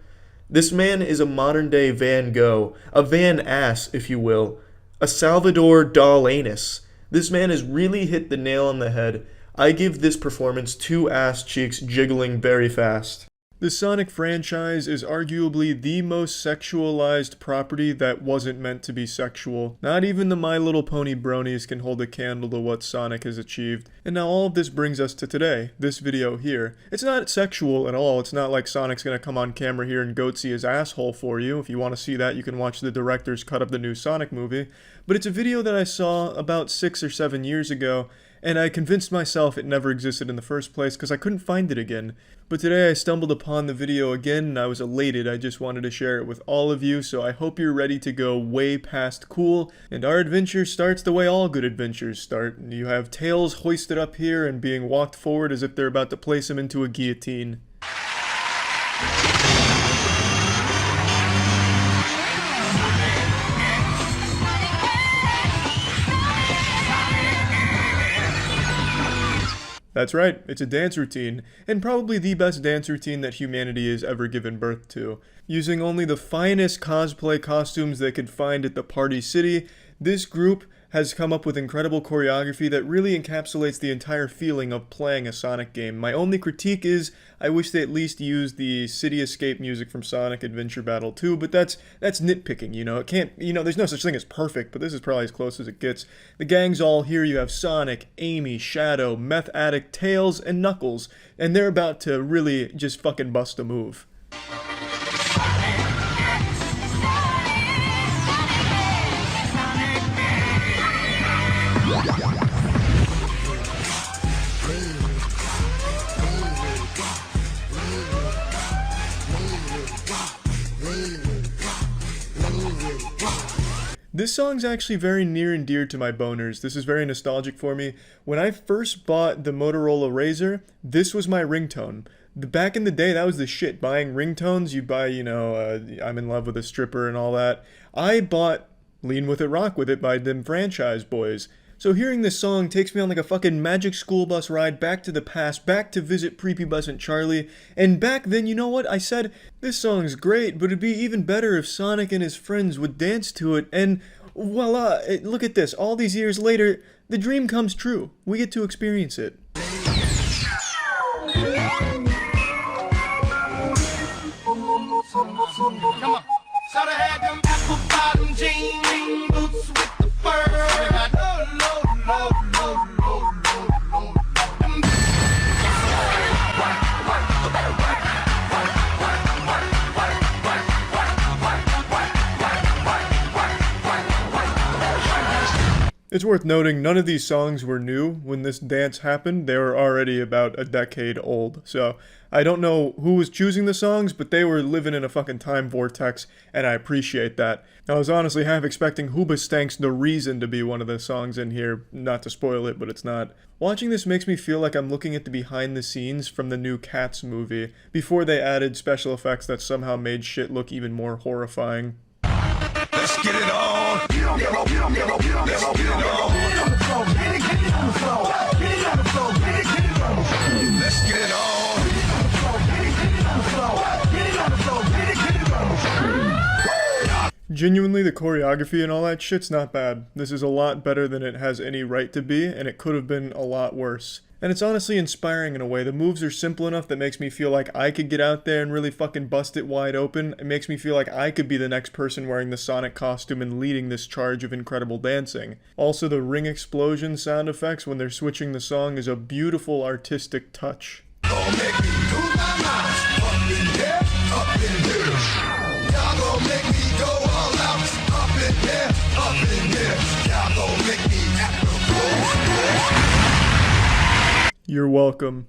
This man is a modern-day Van Gogh, a Van Ass, if you will, a Salvador Dal-anus. This man has really hit the nail on the head. I give this performance 2 ass cheeks jiggling very fast. The Sonic franchise is arguably the most sexualized property that wasn't meant to be sexual. Not even the My Little Pony bronies can hold a candle to what Sonic has achieved. And now all of this brings us to today, this video here. It's not sexual at all. It's not like Sonic's gonna come on camera here and goatsy his asshole for you. If you want to see that, you can watch the director's cut of the new Sonic movie. But it's a video that I saw about 6 or 7 years ago, and I convinced myself it never existed in the first place because I couldn't find it again. But today I stumbled upon the video again and I was elated. I just wanted to share it with all of you, so I hope you're ready to go way past cool. And our adventure starts the way all good adventures start. You have tails hoisted up here and being walked forward as if they're about to place him into a guillotine. That's right, it's a dance routine, and probably the best dance routine that humanity has ever given birth to. Using only the finest cosplay costumes they could find at the Party City, this group has come up with incredible choreography that really encapsulates the entire feeling of playing a Sonic game. My only critique is, I wish they at least used the City Escape music from Sonic Adventure Battle 2, but that's nitpicking, you know. It can't, you know, there's no such thing as perfect, but this is probably as close as it gets. The gang's all here. You have Sonic, Amy, Shadow, Meth Addict, Tails, and Knuckles, and they're about to really just fucking bust a move. This song's actually very near and dear to my boners. This is very nostalgic for me. When I first bought the Motorola Razr, this was my ringtone. Back in the day, that was the shit. Buying ringtones, you buy, you know, I'm in love with a stripper and all that. I bought Lean With It, Rock With It by them franchise boys. So hearing this song takes me on like a fucking magic school bus ride back to the past, back to visit Prepubescent Charlie. And back then, you know what? I said, this song's great, but it'd be even better if Sonic and his friends would dance to it. And voila, look at this. All these years later, the dream comes true. We get to experience it. Come on. Shoulda had them apple bottom jean boots with the fur. It's worth noting, none of these songs were new when this dance happened. They were already about a decade old. So, I don't know who was choosing the songs, but they were living in a fucking time vortex, and I appreciate that. I was honestly half expecting Hoobastank's The Reason to be one of the songs in here, not to spoil it, but it's not. Watching this makes me feel like I'm looking at the behind the scenes from the new Cats movie, before they added special effects that somehow made shit look even more horrifying. Let's get it on! Let's get it on! Let's get it on! Genuinely, the choreography and all that shit's not bad. This is a lot better than it has any right to be, and it could have been a lot worse. And it's honestly inspiring in a way. The moves are simple enough that makes me feel like I could get out there and really fucking bust it wide open. It makes me feel like I could be the next person wearing the Sonic costume and leading this charge of incredible dancing. Also, the ring explosion sound effects when they're switching the song is a beautiful artistic touch. You're welcome.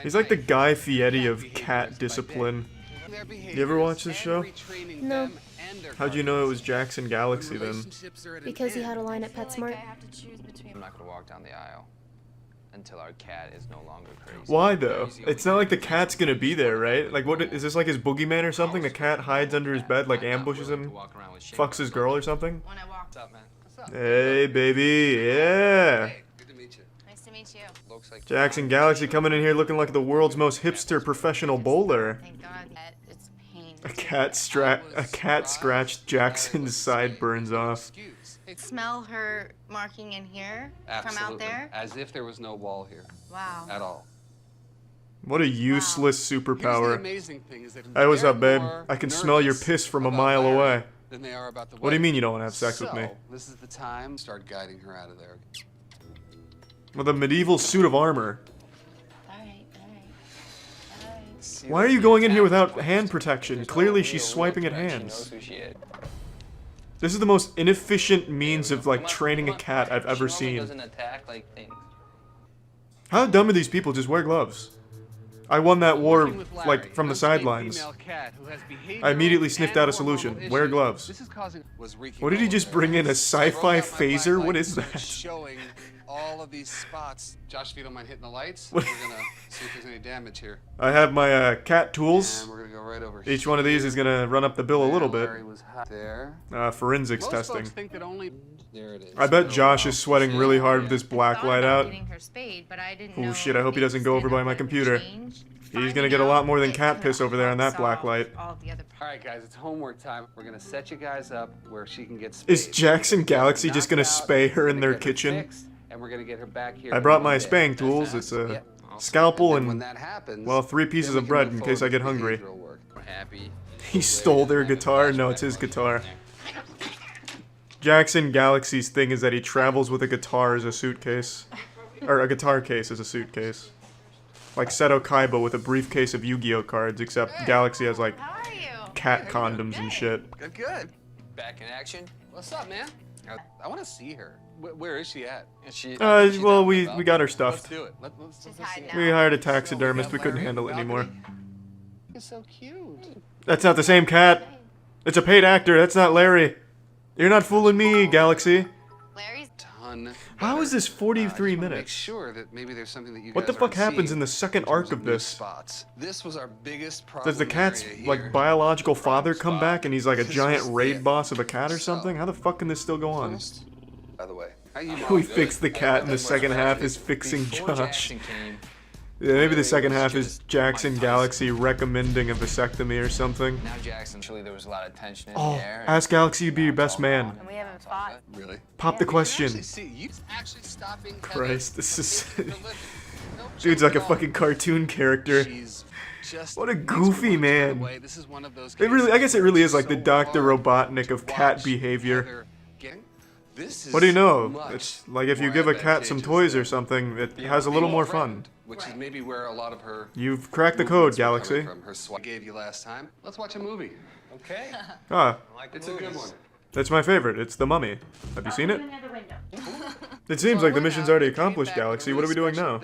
He's like the Guy Fieri of cat discipline. You ever watch this show? No. How'd you know it was Jackson Galaxy then? Because he had a line at PetSmart. I'm not gonna walk down the aisle until our cat is no longer crazy. Why though? It's not like the cat's gonna be there, right? Like what, is this like his boogeyman or something? The cat hides under his bed, like ambushes him, fucks his girl or something? What's up, man? What's up? Hey baby, yeah! Good to meet you. Nice to meet you. Looks like Jackson Galaxy coming in here looking like the world's most hipster professional bowler. A cat scratched Jackson's sideburns off. Smell her marking in here absolutely. from out there? As if there was no wall here. Wow. At all. What a useless superpower. Amazing thing is that Hey, what's up, babe? more I can smell your piss from a mile away. than they are about the What do you wedding. mean you don't want to have sex with me? So, this is the time to start guiding her out of there. With a medieval suit of armor. Why are you going in here without hand protection? Clearly she's swiping at hands. This is the most inefficient means of, like, training a cat I've ever seen. How dumb are these people? Just wear gloves. I won that war, like, from the sidelines. I immediately sniffed out a solution. Wear gloves. What did he just bring in? A sci-fi phaser? What is that? Showing all of these spots. Josh, if you don't mind hitting the lights, we're gonna see if there's any damage here. I have my cat tools. And we're gonna go right over Each one of these is gonna run up the bill a little bit. there. Forensics Most testing. folks think that only there it is. I bet Josh is sweating really hard with this black light out. Her spade, but I didn't Oh know shit, I hope he doesn't go over by my computer. He's gonna get a lot more than cat piss over there on that black light. Alright guys, it's homework time. We're gonna set you guys up where she can get Is spayed. Jackson Galaxy just gonna spay her in their kitchen? And we're gonna get her back here. I brought in my one day. spaying tools. It's a scalpel and, well, 3 pieces of bread in case I get hungry. We're happy. He stole their guitar? No, it's his guitar. Jackson Galaxy's thing is that he travels with a guitar as a suitcase. Or a guitar case as a suitcase. Like Seto Kaiba with a briefcase of Yu-Gi-Oh cards, except Galaxy has, like, cat condoms and shit. Good. Back in action. What's up, man? I want to see her. Where is she at? Is she? Well, we got her stuffed. Let's do it. Let's see. We hired a taxidermist, we couldn't handle it anymore. It's so cute. That's not the same cat. It's a paid actor, that's not Larry. You're not fooling me, Galaxy. Larry's ton. How is this 43 Make minutes? sure that maybe there's something that you What the guys fuck aren't happens seeing in the second arc of new this? spots. This was our biggest problem. Does the cat's, area here. like, biological father come back and he's like a This giant was raid it. boss of a cat or something? How the fuck can this still go on? By the way, how you We fixed the cat and the second half is fixing Josh. Yeah, maybe the second half is Jackson Galaxy recommending a vasectomy or something. Now Jackson, surely there was a lot of tension in Oh, the air. ask Galaxy to be your best man. And we haven't fought. Really? Pop the question. Christ, this is... Dude's like a fucking cartoon character. What a goofy man. It really, I guess it really is like the Dr. Robotnik of cat behavior. What do you know? It's like if you give a cat some toys or something, it has a little more fun. Which is maybe where a lot of her You've cracked the code, Galaxy. from her swag gave you last time. Let's watch a movie. Okay. Ah, It's a good one. that's my favorite. It's The Mummy. Have you seen it? It seems like the mission's already accomplished, Galaxy. What are we doing now?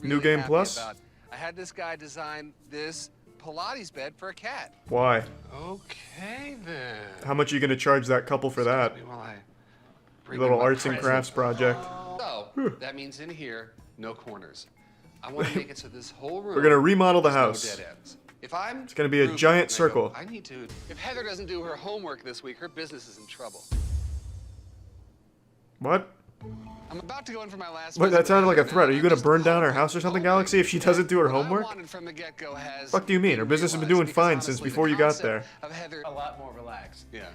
New game plus? I had this guy design this Pilates bed for a cat. Why? Okay then. How much are you gonna charge that couple for that? Your little arts and crafts project. So that means in here, no corners. I want to make it so this whole room. We're gonna remodel the there's no house. dead ends. If I'm It's gonna be a Ruben, giant and I go, circle. I need to. If Heather doesn't do her homework this week, her business is in trouble. What? I'm about to go in for my last. What? visit That sounded with like a Heather threat. Are now, you and gonna burn down her house or something, Galaxy, if she doesn't do her homework? wanted from the get-go has Fuck do you mean? Her business has been doing fine since before you got there. of Heather a lot more relaxed. Yeah.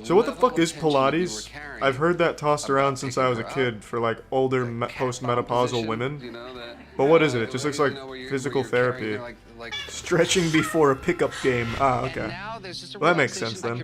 So what the fuck is Pilates? I've heard that tossed around since I was a kid for like older post-menopausal women. But what is it? It just looks like physical therapy. Stretching before a pickup game. Ah, okay. Well, that makes sense then.